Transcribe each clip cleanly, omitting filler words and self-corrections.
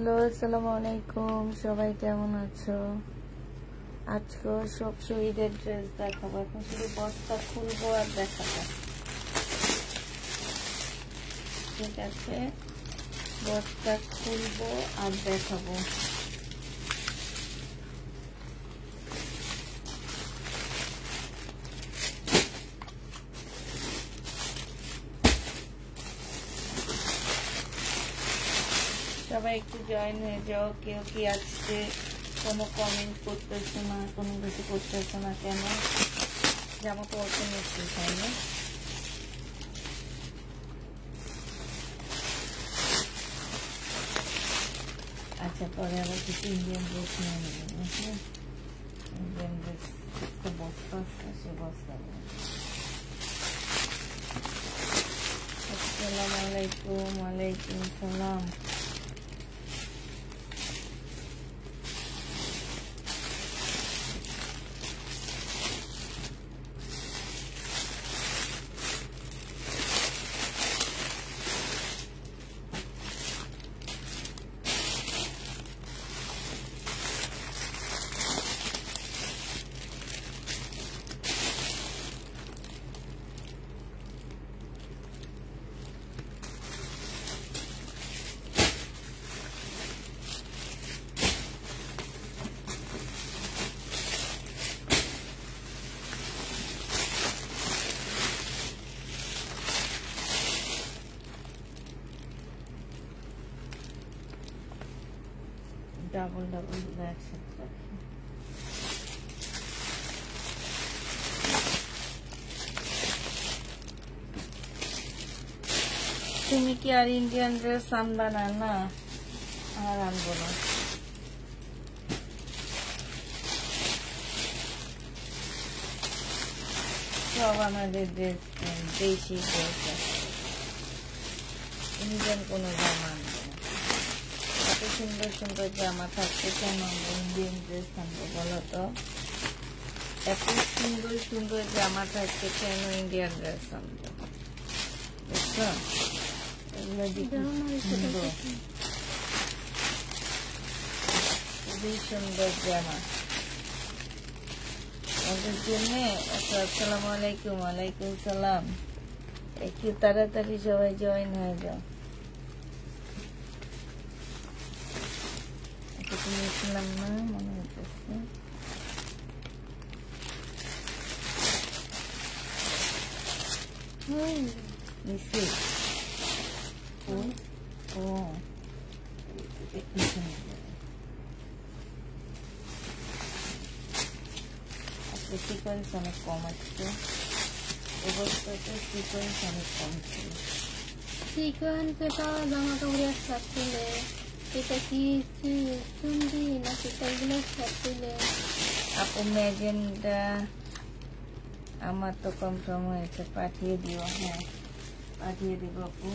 Hello, আসসালামু আলাইকুম। সবাই কেমন আছো? আজকে সব শহীদের ড্রেস দেখাবো। এখন শুধু বস্তা খুলবো আর দেখাবো, ঠিক আছে? বস্তা খুলবো আর দেখাবো। সবাই একটু জয়েন হয়ে যাও। কেউ কি আজকে কোনো কমেন্ট করতেছে না, কোনো কিছু করতেছে না কেন? জামা পড়তে নিচ্ছি, তাই না? আচ্ছা, পরে আবার কিছু ইন্ডিয়ান ড্রেস নিয়ে নেবেন। ইন্ডিয়ান ড্রেস একটা বস্তা আছে, সে বস্তা। আসসালামু আলাইকুম। ওয়ালাইকুম সালাম। ডাবল ডাবল একসাথে রাখি। তুমি কি আর ইন্ডিয়ান ড্রেস আনবা না? না, আর আনবো না। সব আমাদের ড্রেস দেশি ড্রেস আছে, ইন্ডিয়ান কোনো জামা আনবো না। এত সুন্দর সুন্দর জামা থাকতে কেন আমরা ইন্ডিয়ান ড্রেস আনবো বলো তো? এত সুন্দর সুন্দর জামা থাকতে কেন ইন্ডিয়ান ড্রেস আনবো? বুঝছো? এগুলো সুন্দর, খুবই সুন্দর জামা ওদের জন্য। আসসালামু আলাইকুম। ওয়ালাইকুম সালাম। একটু তাড়াতাড়ি সবাই জয়েন হয়ে যাও। নিয়েছিলাম না মনে হচ্ছে। নিশ্চয় সিকোয়েন্স অনেক কম আসছে অবস্থাতে, সিকোয়েন্স অনেক কম ছিল। সিকোয়েন্স এটা জামা কাপড় একসাথ তুলে, এটা কি চুন্ডি না সেটাগুলো সব তুলে? আপু ম্যাজেন্ডা আমার তো কনফার্ম হয়েছে, পাঠিয়ে দিও। হ্যাঁ, পাঠিয়ে দিব আপু।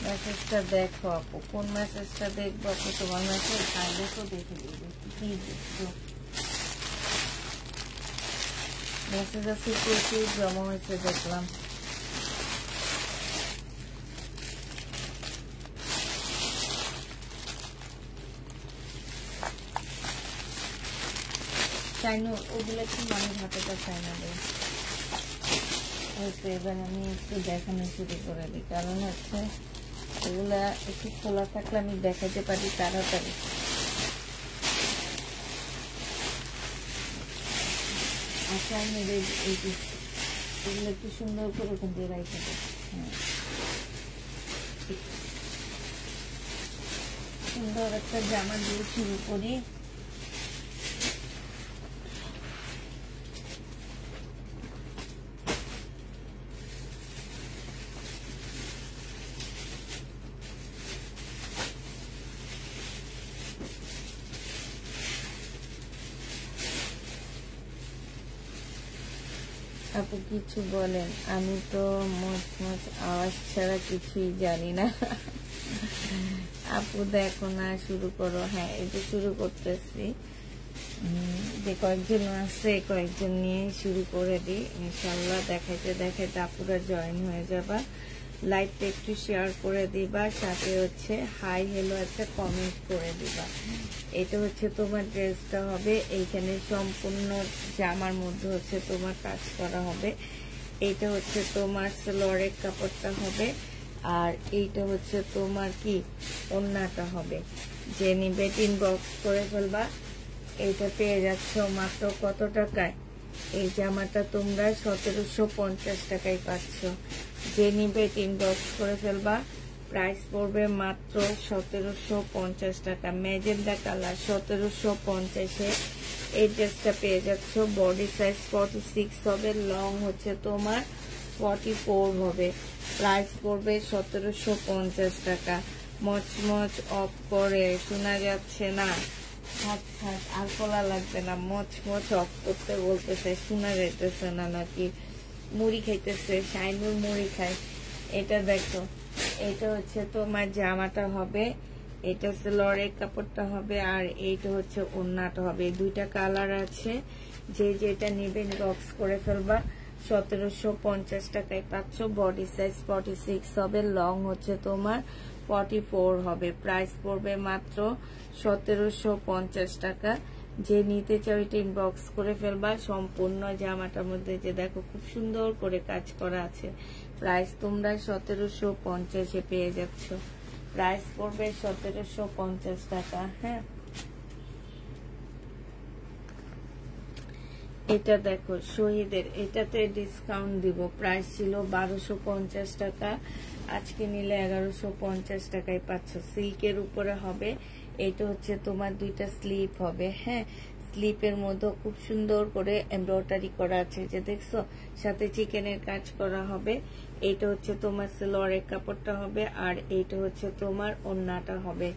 মেসেজটা দেখো আপু, কোন মেসেজটা দেখবো আপু? তোমার মেসেজ আগে তো দেখে দিবে। কি দেখবো? মেসেজ আছে প্রচুর জমা হয়েছে দেখলাম। চাইনা ওগুলো কি মানুষ হাতেটা চাইনা দেয় হয়েছে। এবার আমি একটু দেখানো শুরু করে দিই, কারণ হচ্ছে এগুলা একটু খোলা থাকলে আমি দেখাতে পারি তাড়াতাড়ি। আচ্ছা, আমি এগুলো একটু সুন্দর করে ওখান দিয়ে রাখতে দেবো। হ্যাঁ, সুন্দর একটা জামা দিয়ে শুরু করি। আপু কিছু বলেন, আমি তো মোচ মোচ আওয়াজ ছাড়া কিছুই জানি না। আপু দেখো না, শুরু করো। হ্যাঁ, এই যে শুরু করতেছি, যে কয়েকজন আছে কয়েকজন নিয়ে শুরু করে দিই ইনশাল্লাহ। দেখাইতে দেখাইতে আপুরা জয়েন হয়ে যাবা। লাইভটা একটু শেয়ার করে দিবা, সাথে হচ্ছে হাই হ্যালো একটা কমেন্ট করে দিবা। এটা হচ্ছে তোমার ড্রেসটা হবে, এইখানে সম্পূর্ণ জামার মধ্যে হচ্ছে তোমার কাজ করা হবে। এইটা হচ্ছে তোমার সালোয়ারের কাপড়টা হবে, আর এইটা হচ্ছে তোমার কি ওড়নাটা হবে। যে নিবে ইনবক্স করে ফেলবা। এইটা পেয়ে যাচ্ছ মাত্র কত টাকায়? এই জামাটা তোমরা 1750 টাকায় পাচ্ছ। যে নিবে ইনবক্স করে ফেলবা। প্রাইস পড়বে মাত্র 1750 টাকা। ম্যাজেন্ডা কালার 1750-এ এই ড্রেসটা পেয়ে যাচ্ছ। বডি সাইজ 46 হবে, লং হচ্ছে তোমার 44 হবে। প্রাইস পড়বে 1750 টাকা। মচমচ অফ করে শোনা যাচ্ছে না? থাক থাক, আর খোলা লাগবে না। মচমচ অফ করতে বলতেছে, শোনা যাইতেছে না নাকি? মুড়ি খাইতেছে, শাইনুর মুড়ি খায়। এটা দেখো, এটা হচ্ছে তোমার জামাটা হবে, এটা সালোয়ারের কাপড়টা হবে, আর এইটা হচ্ছে ওড়নাটা হবে। দুইটা কালার আছে। যে যেটা নেবেন বক্স করে ফেলবা। 1750 টাকায় পাচ্ছ। বডি সাইজ 46 হবে, লং হচ্ছে তোমার 44 হবে। প্রাইস পড়বে মাত্র 1750 টাকা। যে নিতে চাও এটা ইনবক্স করে ফেলবা। সম্পূর্ণ জামাটার মধ্যে যে দেখো খুব সুন্দর করে কাজ করা আছে। প্রাইস তোমরা 1750-এ পেয়ে যাচ্ছ। প্রাইস পড়বে 1750 টাকা। হ্যাঁ, এটা দেখো শহীদের, এটাতে ডিসকাউন্ট দিব। প্রাইস ছিল 1250 টাকা, আজকে নিলে 1150 টাকায় পাচ্ছ। সিল্কের উপরে হবে। এটা হচ্ছে তোমার দুইটা স্লিপ হবে। হ্যাঁ, স্লিপের মধ্যে খুব সুন্দর করে এমব্রয়ডারি করা আছে, যে দেখছো, সাথে চিকেনের কাজ করা হবে। এটা হচ্ছে তোমার সালোয়ারের কাপড়টা হবে, আর এইটা হচ্ছে তোমার ওড়নাটা হবে।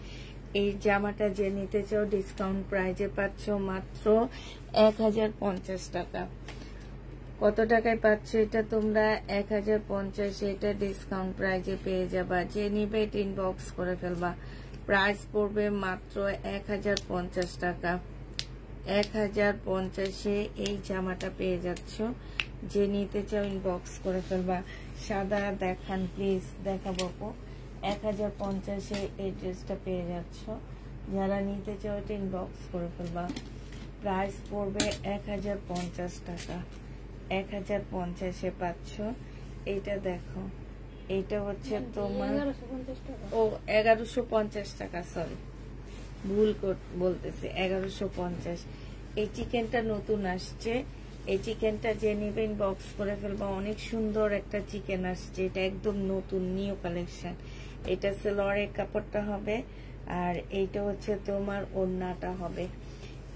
এই জামাটা যে নিতে চাও ডিসকাউন্ট প্রাইজে পাচ্ছ মাত্র 1050 টাকা। কত টাকায় পাচ্ছ এটা তোমরা? 1050। এটা ডিসকাউন্ট প্রাইজে পেয়ে যাবা। যে নিবে এটা ইনবক্স করে ফেলবা। প্রাইস পড়বে মাত্র 1050 টাকা। 1050-এ এই জামাটা পেয়ে যাচ্ছ। যে নিতে চাও ইনবক্স করে ফেলবা। সাদা দেখান প্লিজ, দেখাবো। 1050-এ এই ড্রেসটা পেয়ে যাচ্ছ। যারা নিতে চাও এটা ইনবক্স করে ফেলবা। প্রাইস পড়বে 1050 টাকা। 1050-এ পাচ্ছ। এইটা দেখো, এইটা হচ্ছে তোমার 1150 টাকা। সরি, ভুল বলতেছি, 1150। এই চিকেনটা নতুন আসছে। এই চিকেনটা যে নিবেন বক্স করে ফেলবা। অনেক সুন্দর একটা চিকেন আসছে, এটা একদম নতুন নিউ কালেকশন। এটা সালোয়ারের কাপড়টা হবে, আর এইটা হচ্ছে তোমার ওড়নাটা হবে।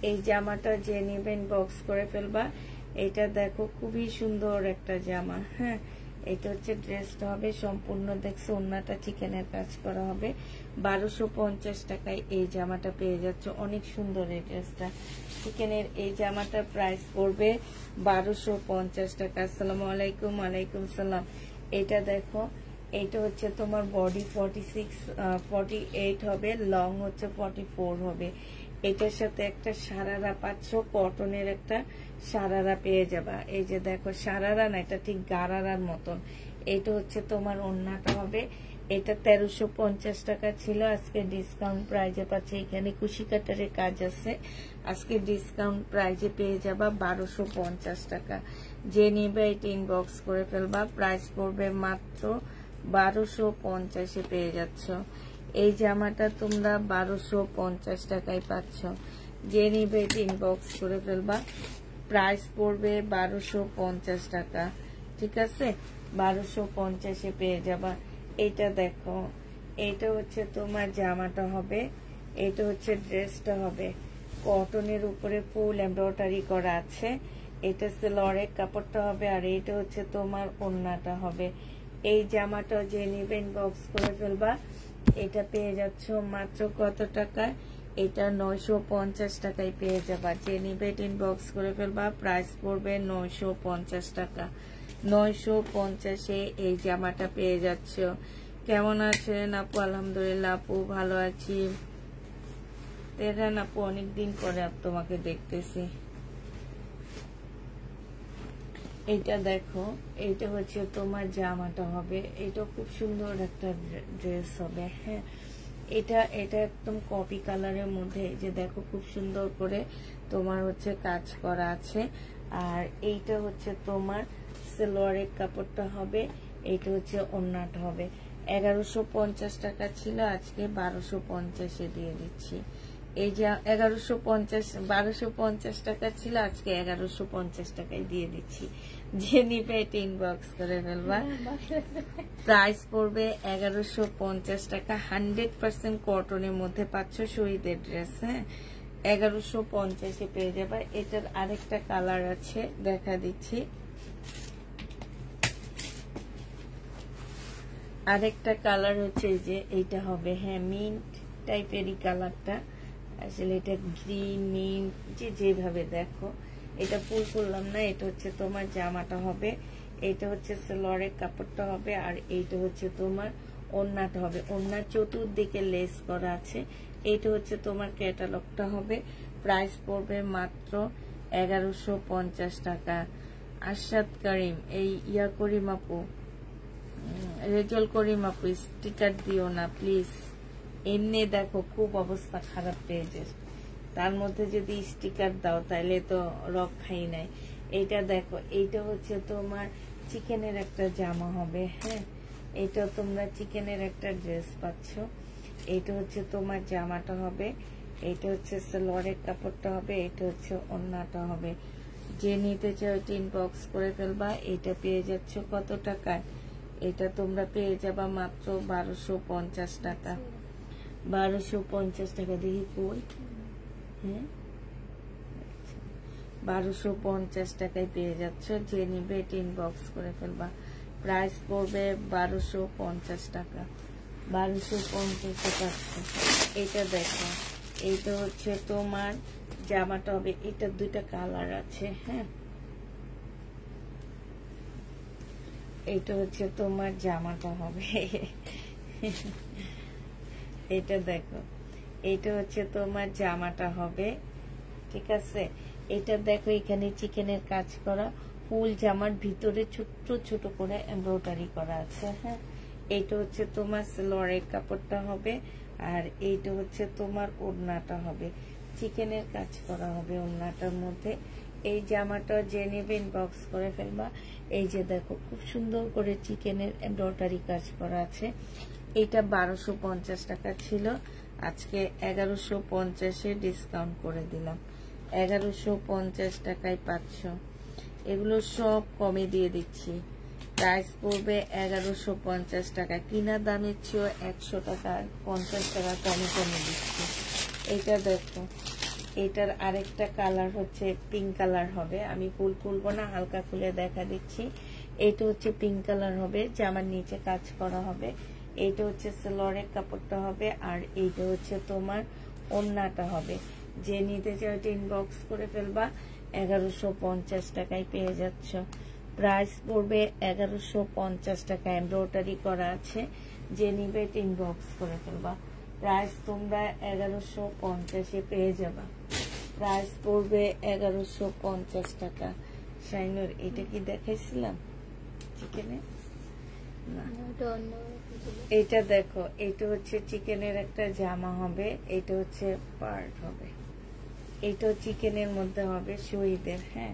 এই জামাটা যে নিবেন বক্স করে ফেলবা। এটা দেখো খুবই সুন্দর একটা জামা। হ্যাঁ, এটা হচ্ছে ড্রেসটা হবে সম্পূর্ণ। দেখছো, ওড়নাটা চিকেনের কাজ করা হবে। 1250 টাকায় এই জামাটা পেয়ে যাচ্ছ। অনেক সুন্দর এই ড্রেসটা। চিকেনের এই জামাটার প্রাইস পড়বে 1250 টাকা। আসসালামু আলাইকুম। ওয়ালাইকুম সালাম। এটা দেখো, এইটা হচ্ছে তোমার বডি 48 হবে, লং হচ্ছে 44 হবে। এটার সাথে একটা সারারা পাচ্ছ, কটনের একটা সারারা পেয়ে যাবা। এই যে দেখো, সারারা না, এটা ঠিক গারারার মতন। এটা হচ্ছে তোমার ওড়নাটা হবে। এটা 1350 টাকা ছিল, আজকে ডিসকাউন্ট প্রাইজে পাচ্ছে। এখানে কুশি কাটারের কাজ আছে, আজকে ডিসকাউন্ট প্রাইজে পেয়ে যাবা 1250 টাকা। যে নিবে এটা ইনবক্স করে ফেলবা। প্রাইস পড়বে মাত্র 1250-এ পেয়ে যাচ্ছ। এই জামাটা তোমরা 1250 টাকায় পাচ্ছ। যে নিবে এটা ইনবক্স করে ফেলবা। প্রাইস পড়বে 1250 টাকা। ঠিক আছে, 1250-এ পেয়ে যাবা। এইটা দেখো, এইটা হচ্ছে তোমার জামাটা হবে, এটা হচ্ছে ড্রেসটা হবে। কটনের উপরে ফুল এমব্রয়ডারি করা আছে। এটা সালোয়ারের কাপড়টা হবে, আর এইটা হচ্ছে তোমার ওড়নাটা হবে। এই জামাটা যে নিবেন বক্স করে ফেলবা। এটা পেয়ে যাচ্ছ মাত্র কত টাকা? এটা 950 টাকায় পেয়ে যাবা। যে নিবে ইনবক্স করে ফেলবা। প্রাইস পড়বে 950 টাকা। 950-এ এই জামাটা পেয়ে যাচ্ছ। কেমন আছেন আপু? আলহামদুলিল্লাহ আপু ভালো আছি। তেরান আপু অনেকদিন পরে তোমাকে দেখতেছি। এইটা দেখো, এইটা হচ্ছে তোমার জামাটা হবে, এটা খুব সুন্দর একটা ড্রেস হবে। হ্যাঁ, এটা একদম কপি কালারের মধ্যে, যে দেখো খুব সুন্দর করে তোমার হচ্ছে কাজ করা আছে। আর এইটা হচ্ছে তোমার সালোয়ারের কাপড়টা হবে, এইটা হচ্ছে ওড়নাটা হবে। 1150 টাকা ছিল, আজকে 1250-এ দিয়ে দিচ্ছি। এই যে 1250 টাকা ছিল, আজকে 1150 টাকায় দিয়ে দিচ্ছি। যে নিবে এটা ইনবক্স করে ফেলবা। প্রাইস পড়বে 1150 টাকা। 100% কটনের মধ্যে পাচ্ছ, শহীদের ড্রেস। হ্যাঁ, 1150-এ পেয়ে যাবে। এটার আরেকটা কালার আছে, দেখা দিচ্ছি। আরেকটা কালার হচ্ছে যে এইটা হবে, হ্যাঁ মিন্ট টাইপেরই কালারটা। আসলে এটা গ্রিন মিন্ট, যেভাবে দেখো, এটা ফুল করলাম না। এটা হচ্ছে তোমার জামাটা হবে, এটা হচ্ছে সালোয়ারের কাপড়টা হবে, আর এইটা হচ্ছে তোমার ওড়নাটা হবে। ওড়নার চতুর্দিকে লেস করা আছে। এইটা হচ্ছে তোমার ক্যাটালগটা হবে। প্রাইস পড়বে মাত্র 1150 টাকা। আরশাদ করিম, এই ইয়া করিম আপু, রেজল করিম আপু, স্টিকার দিও না প্লিজ। এমনি দেখো খুব অবস্থা খারাপ পেজের, তার মধ্যে যদি স্টিকার দাও তাহলে তো রক্ষাই নাই। এইটা দেখো, এইটা হচ্ছে তোমার চিকেনের একটা জামা হবে। হ্যাঁ, এটা তোমরা চিকেনের একটা ড্রেস পাচ্ছ। এইটা হচ্ছে তোমার জামাটা হবে, এইটা হচ্ছে সালোয়ারের কাপড়টা হবে, এটা হচ্ছে ওড়নাটা হবে। যে নিতে চাও এটা ইনবক্স করে ফেলবা। এটা পেয়ে যাচ্ছ কত টাকায়? এটা তোমরা পেয়ে যাবা মাত্র 1250 টাকা। 1250 টাকা। দেখি কই, হ্যাঁ 1250 টাকায় পেয়ে যাচ্ছ। যে নিবে এটা ইনবক্স করে ফেলবা। প্রাইস পড়বে 1250 টাকা। 1250 টাকা। এটা দেখো, এইটা হচ্ছে তোমার জামাটা হবে। এটা দুইটা কালার আছে। হ্যাঁ, এইটা হচ্ছে তোমার জামাটা হবে। এটা দেখো, এইটা হচ্ছে তোমার জামাটা হবে, ঠিক আছে। এটা দেখো, এখানে চিকেনের কাজ করা, ফুল জামার ভিতরে ছোট্ট ছোট করে এমব্রয়ডারি করা আছে। হ্যাঁ, এইটা হচ্ছে তোমার সালোয়ারের কাপড়টা হবে, আর এইটা হচ্ছে তোমার ওড়নাটা হবে। চিকেনের কাজ করা হবে ওড়নাটার মধ্যে। এই জামাটা যে নেবে ইনবক্স করে ফেলবা। এই যে দেখো, খুব সুন্দর করে চিকেনের এমব্রয়ডারি কাজ করা আছে। এটা 1250 টাকা ছিল, আজকে 1150-এ ডিসকাউন্ট করে দিলাম। 1150 টাকায় পাচ্ছ। এগুলো সব কমে দিয়ে দিচ্ছি। প্রাইস পড়বে 1150 টাকা। কিনা দামের চেয়েও 100 টাকা 50 টাকা কমে কমে দিচ্ছি। এটা দেখো, এটার আরেকটা কালার হচ্ছে পিঙ্ক কালার হবে। আমি ফুল খুলবো না, হালকা খুলে দেখা দিচ্ছি। এটা হচ্ছে পিঙ্ক কালার হবে, জামার নিচে কাজ করা হবে। এইটা হচ্ছে সালোয়ারের কাপড়টা হবে, আর এইটা হচ্ছে তোমার ওড়নাটা হবে। যে নিতে চাও এটা ইনবক্স করে ফেলবা। 1150 টাকায় পেয়ে যাচ্ছ। প্রাইস পড়বে 1150 টাকা। এমব্রয়ডারি করা আছে। যে নিবে এটা ইনবক্স করে ফেলবা। প্রাইস তোমরা 1150-এ পেয়ে যাবা। প্রাইস পড়বে 1150 টাকা। শাইনুর, এটা কি দেখাইছিলাম চিকেনে? না, এটা দেখো, এটা হচ্ছে চিকেনের একটা জামা হবে, এটা হচ্ছে পার্ট হবে। এটাও চিকেনের মধ্যে হবে, শহীদের। হ্যাঁ,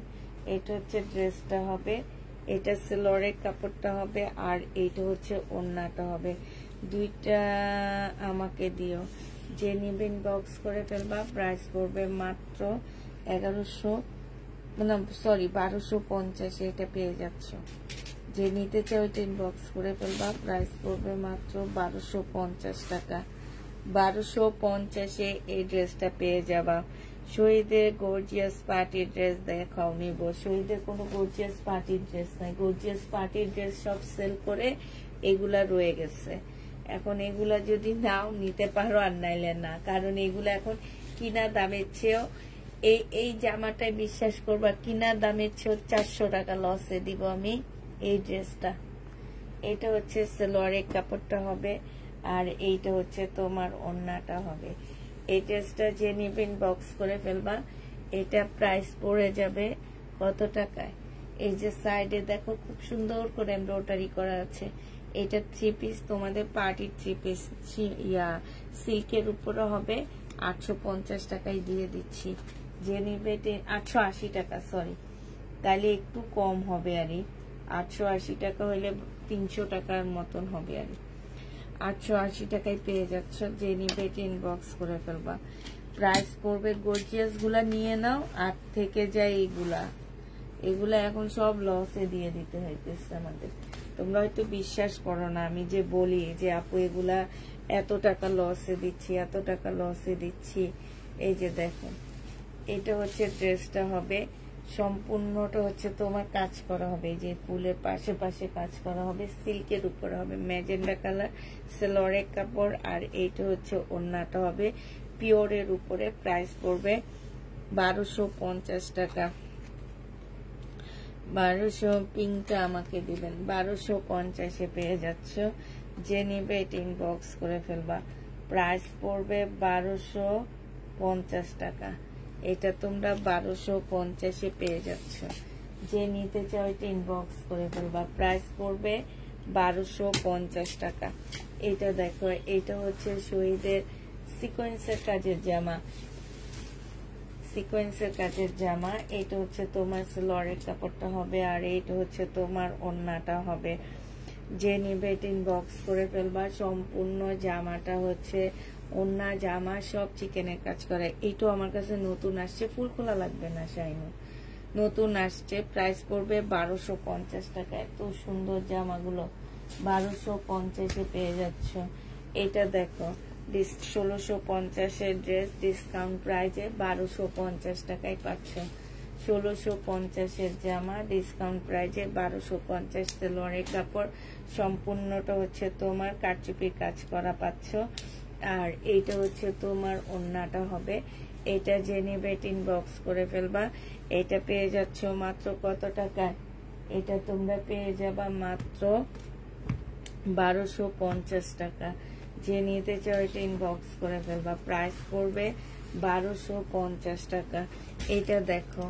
এটা হচ্ছে ড্রেসটা হবে, এটা সালোয়ারের কাপড়টা হবে, আর এইটা হচ্ছে ওড়নাটা হবে। দুইটা আমাকে দিও। যে নিবে ইনবক্স করে ফেলবা। প্রাইস পড়বে মাত্র 1250-এ এটা পেয়ে যাচ্ছ। যে নিতে চাও এটা ইনবক্স করে ফেলবা। প্রাইস পড়বে মাত্র 1250 টাকা। 1250-এ এই ড্রেসটা পেয়ে যাবা। শহীদের গর্জিয়াস পার্টি ড্রেস দেখাও নিব। শহীদের কোনো গর্জিয়াস পার্টি ড্রেস নাই। গর্জিয়াস পার্টি ড্রেস সব সেল করে এগুলা রয়ে গেছে। এখন এগুলা যদি নাও নিতে পারো, আর নাইলে না, কারণ এগুলা এখন কিনা দামের চেয়েও, এই জামাটায় বিশ্বাস করবা, কিনা দামের চেয়েও 400 টাকা লসে দিব আমি এই ড্রেসটা। এটা হচ্ছে সালোয়ারের কাপড়টা হবে, আর এইটা হচ্ছে তোমার ওড়নাটা হবে। এই ড্রেসটা যে নিবেন বক্স করে ফেলবা। এটা প্রাইস পড়ে যাবে কত টাকায়? এই যে সাইডে দেখো খুব সুন্দর করে এমব্রয়ডারি করা আছে। এটা 3 পিস, তোমাদের পার্টি 3 পিস সিল্কের উপরে হবে। 850 টাকায় দিয়ে দিচ্ছি। যে নিবে 880 টাকা, সরি, তাহলে একটু কম হবে আর 880 টাকা হলে 300 টাকার মতন হবে আর 880 টাকায় পেয়ে যাচ্ছ। যে নিবে ইনবক্স করে ফেলবা। প্রাইস পড়বে, গর্জিয়াস গুলা নিয়ে নাও। 8 থেকে যায় এগুলা এখন সব লসে দিয়ে দিতে হইতেছে আমাদের। তোমরা হয়তো বিশ্বাস করো না আমি যে বলি যে আপু এগুলা এত টাকা লসে দিচ্ছি, এত টাকা লসে দিচ্ছি। এই যে দেখো, এটা হচ্ছে ড্রেসটা হবে, সম্পূর্ণটা হচ্ছে তোমার কাজ করা হবে। এই যে ফুলের পাশে পাশে কাজ করা হবে, সিল্কের উপরে হবে, ম্যাজেন্ডা কালার সালোয়ারের কাপড়। আর এইটা হচ্ছে ওড়নাটা হবে পিওরের উপরে। প্রাইস পড়বে 1250 টাকা। 1200, পিঙ্কটা আমাকে দিবেন, 1250-এ পেয়ে যাচ্ছ। যে নিবে এটা ইনবক্স করে ফেলবা। প্রাইস পড়বে 1250 টাকা। এটা তোমরা 1250-এ পেয়ে যাচ্ছ। যে নিতে চাও এটা ইনবক্স করে ফেলবা। প্রাইস পড়বে 1250 টাকা। এটা দেখো, এটা হচ্ছে শহীদের সিকোয়েন্সের কাজের জামা, সিকোয়েন্সের কাজের জামা। এটা হচ্ছে তোমার সালোয়ারের কাপড়টা হবে, আর এইটা হচ্ছে তোমার ওড়নাটা হবে। যে নিবে এটা ইনবক্স করে ফেলবা। সম্পূর্ণ জামাটা হচ্ছে ওড়না জামা সব চিকেনের কাজ করে। এইটাও আমার কাছে নতুন আসছে, ফুল খোলা লাগবে না শাইনু, নতুন আসছে। প্রাইস পড়বে 1250 টাকা। এত সুন্দর জামাগুলো 1250-এ পেয়ে যাচ্ছ। এটা দেখো, 1650-এর ড্রেস ডিসকাউন্ট প্রাইজে 1250 টাকায় পাচ্ছ। 1650-এর জামা ডিসকাউন্ট প্রাইজে 1250। সালোয়ারের কাপড় সম্পূর্ণটা হচ্ছে তোমার কারচুপির কাজ করা পাচ্ছ। আর এইটা হচ্ছে তোমার ওড়নাটা হবে। এটা যে নিবে ইনবক্স করে ফেলবা। এটা পেয়ে যাচ্ছ মাত্র কত টাকায়? এটা তোমরা পেয়ে যাবা মাত্র 1250 টাকা। যে নিতে চাও এটা ইনবক্স করে ফেলবা। প্রাইস পড়বে 1250 টাকা। এটা দেখো,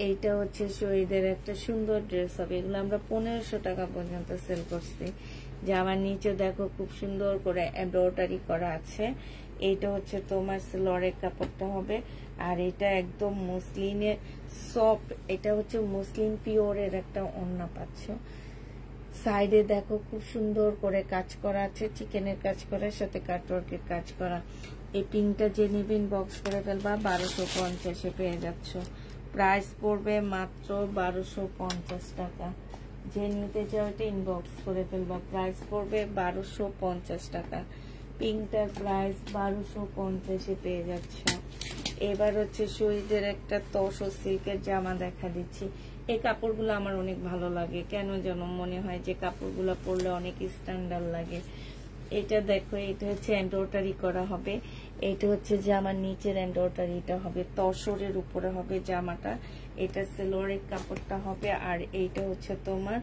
এইটা হচ্ছে শহীদের একটা সুন্দর ড্রেস হবে। এগুলো আমরা 1500 টাকা পর্যন্ত সেল করছি। জামার নিচে দেখো খুব সুন্দর করে এমব্রয়ডারি করা আছে। এইটা হচ্ছে তোমার সালোয়ারের কাপড়টা হবে, আর এটা একদম মসলিনের সফট। এটা হচ্ছে মসলিন পিওরের একটা ওড়না পাচ্ছ। সাইডে দেখো খুব সুন্দর করে কাজ করা আছে, চিকেনের কাজ করার সাথে কাটওয়ার্কের কাজ করা। এই পিঙ্কটা যে নিবেন বক্স করে ফেলবা। 1250-এ পেয়ে যাচ্ছ। প্রাইস পড়বে মাত্র 1250 টাকা। যে নিতে চাও এটা ইনবক্স করে ফেলবা। প্রাইস পড়বে 1250 টাকা। পিঙ্কটার প্রাইস 1250-এ পেয়ে যাচ্ছ। এবার হচ্ছে শহীদের একটা তসর সিল্কের জামা দেখা দিচ্ছি। এই কাপড়গুলো আমার অনেক ভালো লাগে, কেন যেন মনে হয় যে কাপড়গুলো পরলে অনেক স্ট্যান্ডার্ড লাগে। এটা দেখো, এটা হচ্ছে এমব্রয়ডারি করা হবে। এটা হচ্ছে জামার নিচের এমব্রয়ডারিটা হবে, তসরের উপরে হবে জামাটা। এটা সালোয়ারের কাপড়টা হবে, আর এইটা হচ্ছে তোমার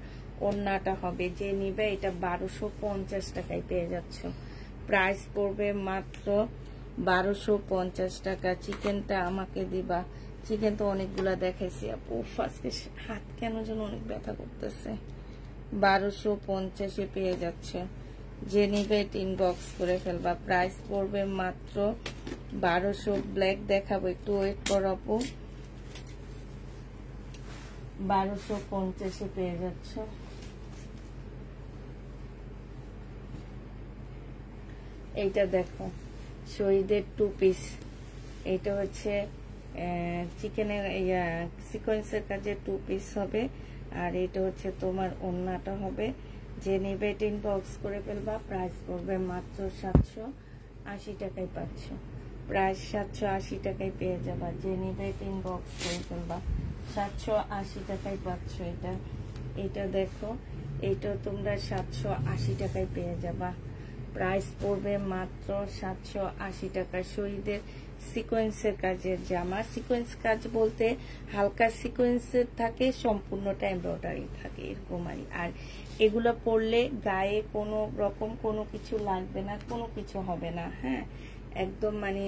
ওড়নাটা হবে। যে নিবে এটা 1250 টাকায় পেয়ে যাচ্ছ। প্রাইস পড়বে মাত্র 1250 টাকা। চিকেনটা আমাকে দিবা। চিকেন তো অনেকগুলা দেখাইছি আপু, আজকে হাত কেন যেন অনেক ব্যথা করতেছে। 1250-এ পেয়ে যাচ্ছে। যে নিবে ইনবক্স করে ফেলবা। প্রাইস পড়বে মাত্র 1200। ব্ল্যাক দেখাবো, একটু ওয়েট করো আপু। 1250-এ পেয়ে যাচ্ছ। এইটা দেখো, শহীদের 2 পিস। এটা হচ্ছে চিকেনের সিকোয়েন্সের কাজে 2 পিস হবে, আর এটা হচ্ছে তোমার ওড়নাটা হবে। যে নিবে ইনবক্স করে ফেলবা। প্রাইস পড়বে মাত্র 780 টাকায় পাচ্ছ। প্রাইস 780 টাকায় পেয়ে যাবা। যে নিবে ইনবক্স করে ফেলবা। 780 টাকায় পাচ্ছ। এটা দেখো, এটা তোমরা 780 টাকায় পেয়ে যাবা। প্রাইস পড়বে মাত্র 780 টাকা। শহীদের সিকোয়েন্সের কাজের জামা। সিকোয়েন্স কাজ বলতে হালকা সিকোয়েন্সের থাকে, সম্পূর্ণটা এমব্রয়ডারি থাকে এরকম। আর এগুলো পরলে গায়ে কোনো রকম কোনো কিছু লাগবে না, কোনো কিছু হবে না। হ্যাঁ, একদম মানে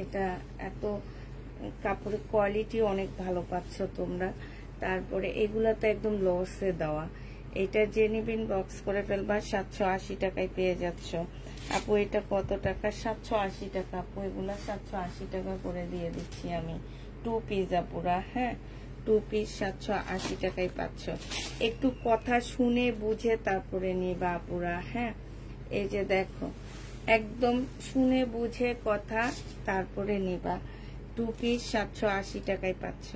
এটা এত কাপড়ের কোয়ালিটি অনেক ভালো পাচ্ছ তোমরা। তারপরে এগুলা তো একদম লসে দেওয়া। এটা যে নিবেন বক্স করে ফেলবা, 780 টাকায় পেয়ে যাচ্ছ। আপু এটা কত টাকা? 780 টাকা আপু। এগুলা 780 টাকা করে দিয়ে দিচ্ছি আমি। 2 পিস আপুরা। হ্যাঁ, 2 পিস 780 টাকায় পাচ্ছ। একটু কথা শুনে বুঝে তারপরে নিবা আপুরা। হ্যাঁ, এই যে দেখো, একদম শুনে বুঝে কথা তারপরে নিবা। 2 পিস 780 টাকায় পাচ্ছ।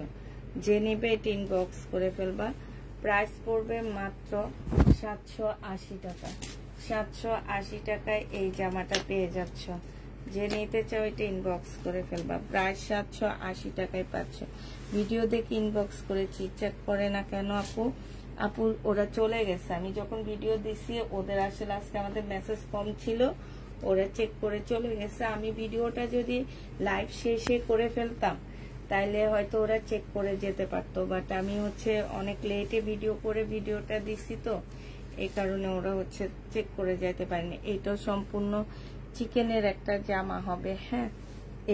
যে নিবে এটা ইনবক্স করে ফেলবা। প্রাইস পড়বে মাত্র 780 টাকা। 780 টাকায় এই জামাটা পেয়ে যাচ্ছ। যে নিতে চাও এটা ইনবক্স করে ফেলবা। প্রাইস 780 টাকায় পাচ্ছ। ভিডিও দেখে ইনবক্স করেছি, চেক করে না কেন আপু? আপু ওরা চলে গেছে। আমি যখন ভিডিও দিছি ওদের আসলে আজকে আমাদের মেসেজ কম ছিল, ওরা চেক করে চলে গেছে। আমি ভিডিওটা যদি লাইভ শেষে করে ফেলতাম তাইলে হয়তো ওরা চেক করে যেতে পারতো, বাট আমি হচ্ছে অনেক লেটে ভিডিও করে ভিডিওটা দিছি, তো এই কারণে ওরা হচ্ছে চেক করে যেতে পারেনি। এইটাও সম্পূর্ণ চিকেনের একটা জামা হবে। হ্যাঁ,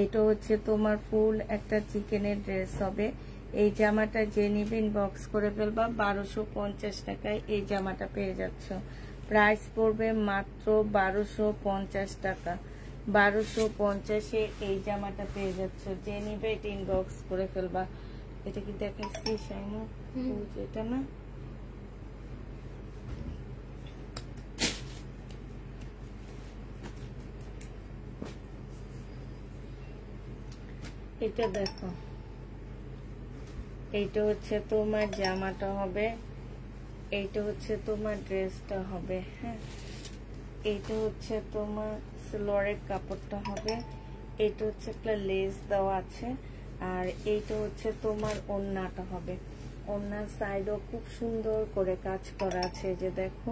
এটা হচ্ছে তোমার ফুল একটা চিকেনের ড্রেস হবে। এই জামাটা যে নিবেন বক্স করে ফেলবা। 1250 টাকায় এই জামাটা পেয়ে যাচ্ছ। প্রাইস পড়বে মাত্র 1250 টাকা। 1250-এ এই জামাটা পেয়ে যাচ্ছ। যে নিবে এটা ইনবক্স করে ফেলবা। এটা কি দেখাচ্ছি শাইনা? এটা না, এটা দেখো, এইটা হচ্ছে তোমার জামাটা হবে, এইটা হচ্ছে তোমার ড্রেসটা হবে। হ্যাঁ, এইটা হচ্ছে তোমার সালোয়ারের কাপড়টা হবে। এটা হচ্ছে একটা লেস দেওয়া আছে। আর এইটা হচ্ছে তোমার ওড়নাটা হবে। ওড়নার সাইডও খুব সুন্দর করে কাজ করা আছে। যে দেখো,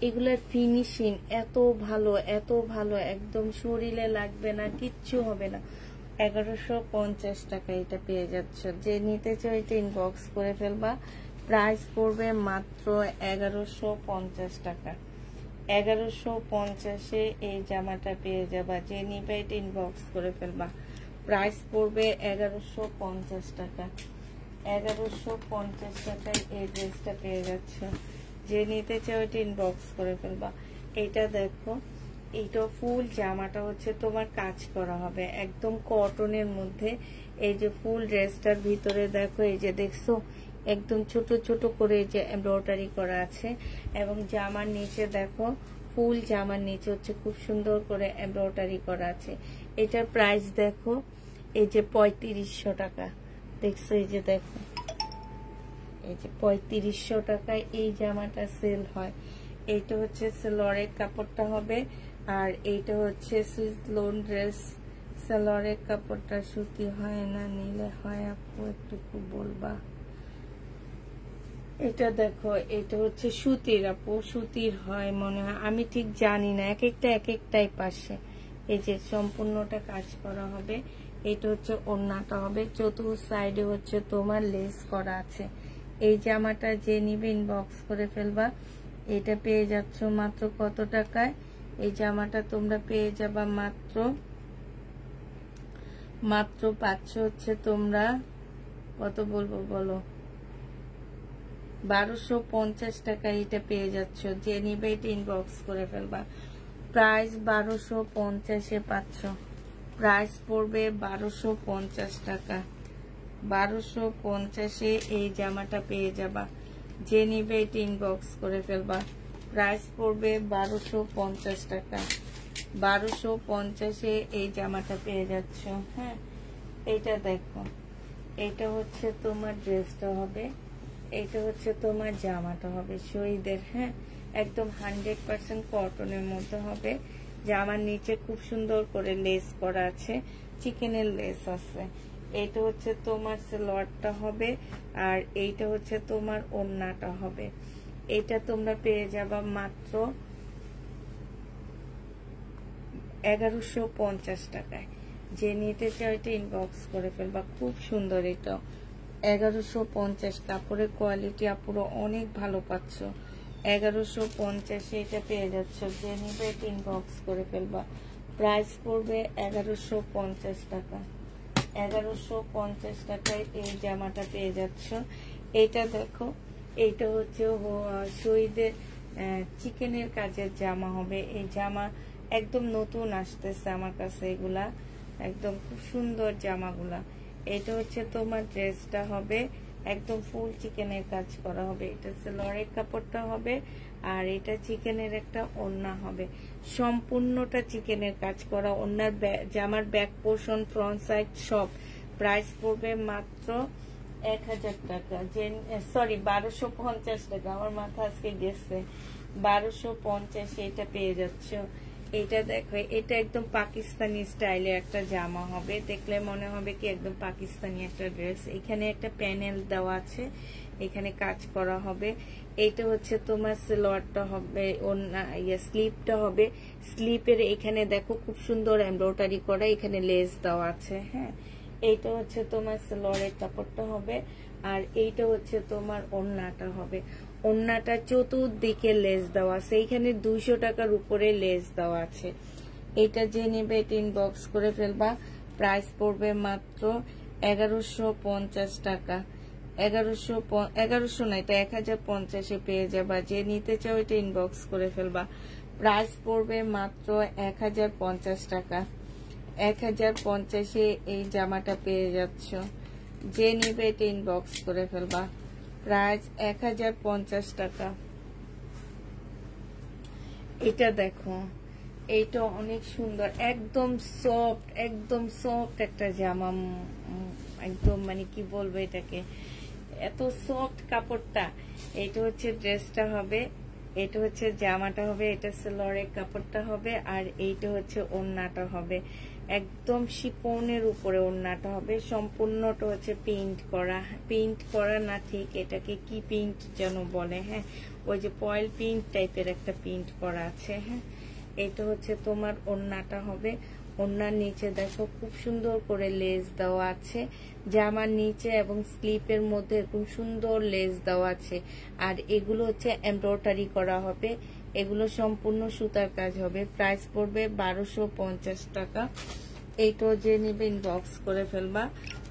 এগুলোর ফিনিশিং এত ভালো, এত ভালো, একদম শরীরে লাগবে না, কিচ্ছু হবে না। 1150 টাকা এটা পেয়ে যাচ্ছ। যে নিতে চাও এটা ইনবক্স করে ফেলবা। প্রাইস পড়বে মাত্র 1150 টাকা। 1150-এ এই জামাটা পেয়ে যাবা। যে নিবে এটা ইনবক্স করে ফেলবা। প্রাইস পড়বে 1150 টাকা। 1150 টাকায় এই ড্রেসটা পেয়ে যাচ্ছ। যে নিতে চাও এটা ইনবক্স করে ফেলবা। এইটা দেখো, এইটা ফুল জামাটা হচ্ছে তোমার কাজ করা হবে একদম কটনের মধ্যে। এই যে ফুল ড্রেসটার ভিতরে দেখো, এই যে দেখছো একদম ছোট ছোট করে যে এমব্রয়ডারি করা আছে। এবং জামার নিচে দেখো, ফুল জামার নিচে হচ্ছে খুব সুন্দর করে এমব্রয়ডারি করা আছে। এটার প্রাইস দেখো, এই যে 3500 টাকা। দেখছো, এই যে দেখো, এই যে 3500 টাকায় এই জামাটা সেল হয়। এইটা হচ্ছে সালোয়ারের কাপড়টা হবে। আর এইটা হচ্ছে সুইস লোন ড্রেস। সালোয়ারের কাপড়টা সুতি হয় না নিলে হয় আপু, একটু বলবা? এটা দেখো, এটা হচ্ছে সুতির আপু, সুতির হয় মনে হয়, আমি ঠিক জানি না, এক একটাই পাশে। এই যে সম্পূর্ণটা কাজ করা হবে। এটা হচ্ছে ওড়নাটা হবে। চতুর্থ সাইডে হচ্ছে তোমার লেস করা আছে। এই জামাটা যে নিবে ইনবক্স করে ফেলবা। এটা পেয়ে যাচ্ছ মাত্র কত টাকায়? এই জামাটা তোমরা পেয়ে যাবা মাত্র পাচ্ছ হচ্ছে তোমরা, কত বলবো বলো, 1250 টাকায় এটা পেয়ে যাচ্ছ। যে নিবে এটা ইনবক্স করে ফেলবা। প্রাইস 1250-এ পাচ্ছ। প্রাইস পড়বে 1250 টাকা। 1250-এ এই জামাটা পেয়ে যাবা। যে নিবে এটা ইনবক্স করে ফেলবা। প্রাইস পড়বে 1250 টাকা। 1250-এ এই জামাটা পেয়ে যাচ্ছ। হ্যাঁ, এইটা দেখো, এইটা হচ্ছে তোমার ড্রেসটা হবে। এইটা হচ্ছে তোমার জামাটা হবে শহীদের। হ্যাঁ, একদম 100% কটনের মধ্যে হবে। জামার নিচে খুব সুন্দর করে লেস করা আছে, চিকেনের লেস আছে। এইটা হচ্ছে তোমার সালোয়ারটা হবে। আর এইটা হচ্ছে তোমার ওড়নাটা হবে। এটা তোমরা পেয়ে যাবা মাত্র 1150 টাকায়। যে নিতে চাও এটা ইনবক্স করে ফেলবা। খুব সুন্দর এটা। 1150 কাপড়ের কোয়ালিটি আপুরো অনেক ভালো পাচ্ছ, 1150 এটা পেয়ে যাচ্ছ, যে নিবে ইনবক্স করে ফেলবা। প্রাইস পড়বে 1150 টাকা। 1150 টাকায় এই জামাটা পেয়ে যাচ্ছ। এটা দেখো, এইটা হচ্ছে শহীদের চিকেনের কাজের জামা হবে। এই জামা একদম নতুন আসতেছে আমার কাছে, এগুলা একদম খুব সুন্দর জামাগুলা। এটা হচ্ছে তোমার ড্রেসটা হবে একদম ফুল চিকেনের কাজ করা হবে। এটা সেলরের কাপড়টা হবে, আর এটা চিকেনের একটা ওড়না হবে, সম্পূর্ণটা চিকেনের কাজ করা। ওড়নার জামার ব্যাক পোর্শন, ফ্রন্ট সাইড সব। প্রাইস পড়বে মাত্র 1000 টাকা, সরি 1250 টাকা, আমার মাথা আজকে গেছে। 1250 এটা পেয়ে যাচ্ছ। এটা দেখো, এটা একদম পাকিস্তানি স্টাইলের একটা জামা হবে, দেখলে মনে হবে কি একদম পাকিস্তানি একটা ড্রেস। এখানে একটা প্যানেল দেওয়া আছে, এখানে কাজ করা হবে। এইটা হচ্ছে তোমার সালোয়ারটা হবে, স্লিপটা হবে। স্লিপের এখানে দেখো খুব সুন্দর এমব্রয়ডারি করা, এখানে লেস দেওয়া আছে। হ্যাঁ, এইটা হচ্ছে তোমার সালোয়ারের কাপড়টা হবে, আর এইটা হচ্ছে তোমার ওড়নাটা হবে। ওড়নাটা চতুর্দিকে লেস দেওয়া আছে, এইখানে 200 টাকার উপরে লেস দেওয়া আছে। এটা যে নেবে এটা ইনবক্স করে ফেলবা। প্রাইস পড়বে মাত্র 1150 টাকা। 1100 না, এটা 1050 পেয়ে যাবা। যে নিতে চাও এটা ইনবক্স করে ফেলবা। প্রাইস পড়বে মাত্র 1050 টাকা। 1050 এই জামাটা পেয়ে যাচ্ছ। যে নিবে এটা ইনবক্স করে ফেলবা। প্রাইস 1050 টাকা। এটা দেখো, এইটা অনেক সুন্দর, একদম সফট একটা জামা। একদম মানে কি বলবো এটাকে, এত সফট কাপড়টা। এটা হচ্ছে ড্রেসটা হবে, এটা হচ্ছে জামাটা হবে, এটা সালোয়ারের কাপড়টা হবে, আর এইটা হচ্ছে ওড়নাটা হবে। একদম শিপনের উপরে ওড়নাটা হবে, সম্পূর্ণটা হচ্ছে প্রিন্ট করা না, ঠিক এটাকে কি প্রিন্ট যেন বলে। হ্যাঁ, ওই যে ফয়েল প্রিন্ট টাইপের একটা প্রিন্ট করা আছে। হ্যাঁ, এটা হচ্ছে তোমার ওড়নাটা হবে। ওড়নার নিচে দেখো খুব সুন্দর করে লেস দেওয়া আছে, জামার নিচে এবং স্লিপের মধ্যে খুব সুন্দর লেস দেওয়া আছে। আর এগুলো হচ্ছে এমব্রয়ডারি করা হবে, এগুলো সম্পূর্ণ সুতার কাজ হবে। প্রাইস পড়বে 1250 টাকা। এইটা যে নিবে ইনবক্স করে ফেলবা।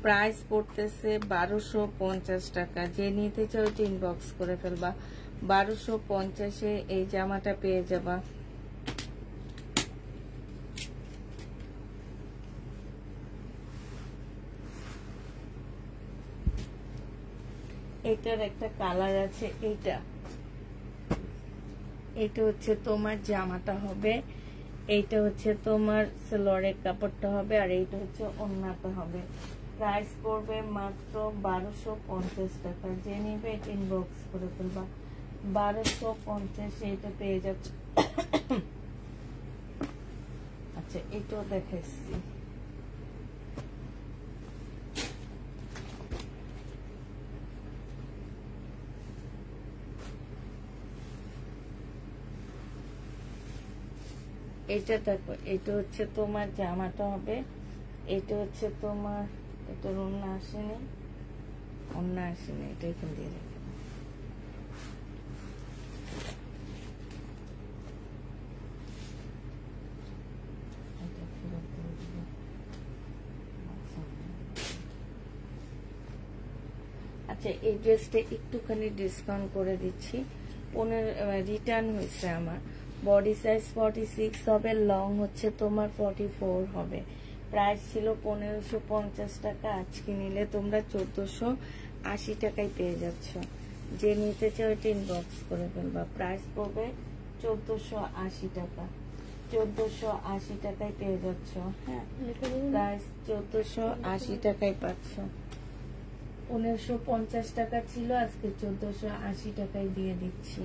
প্রাইস পড়তেছে 1250 টাকা। যে নিতে চাও এটা ইনবক্স করে ফেলবা। 1250 এই জামাটা পেয়ে যাবা। এটার একটা কালার আছে, এইটা হচ্ছে তোমার জামাটা হবে, এইটা হচ্ছে তোমার সালোয়ারের কাপড়টা হবে, আর এইটা হচ্ছে ওড়নাটা হবে। প্রাইস পড়বে মাত্র 1250 টাকা। যে নিবে এটা ইনবক্স করে ফেলবা। 1250 এটা পেয়ে যাচ্ছে। আচ্ছা, এটাও দেখাচ্ছি। এটা দেখো, এটা হচ্ছে তোমার জামাটা হবে, এটা হচ্ছে তোমার, এটার ওড়না আসেনি, এটা এখান দিয়ে রেখে। আচ্ছা, এই ড্রেসটা একটুখানি ডিসকাউন্ট করে দিচ্ছি। রিটার্ন হয়েছে আমার। বডি সাইজ 46 হবে, লং হচ্ছে তোমার 44 হবে। প্রাইস ছিল 1550 টাকা, আজকে নিলে তোমরা 1480 টাকায় পেয়ে যাচ্ছ। যে নিতে চাও এটা ইনবক্স করে ফেলবা। প্রাইস পড়বে 1480 টাকা। 1480 টাকায় পেয়ে যাচ্ছ। হ্যাঁ, প্রাইস 1480 টাকায় পাচ্ছ। 1550 টাকা ছিল, আজকে 1480 টাকায় দিয়ে দিচ্ছি।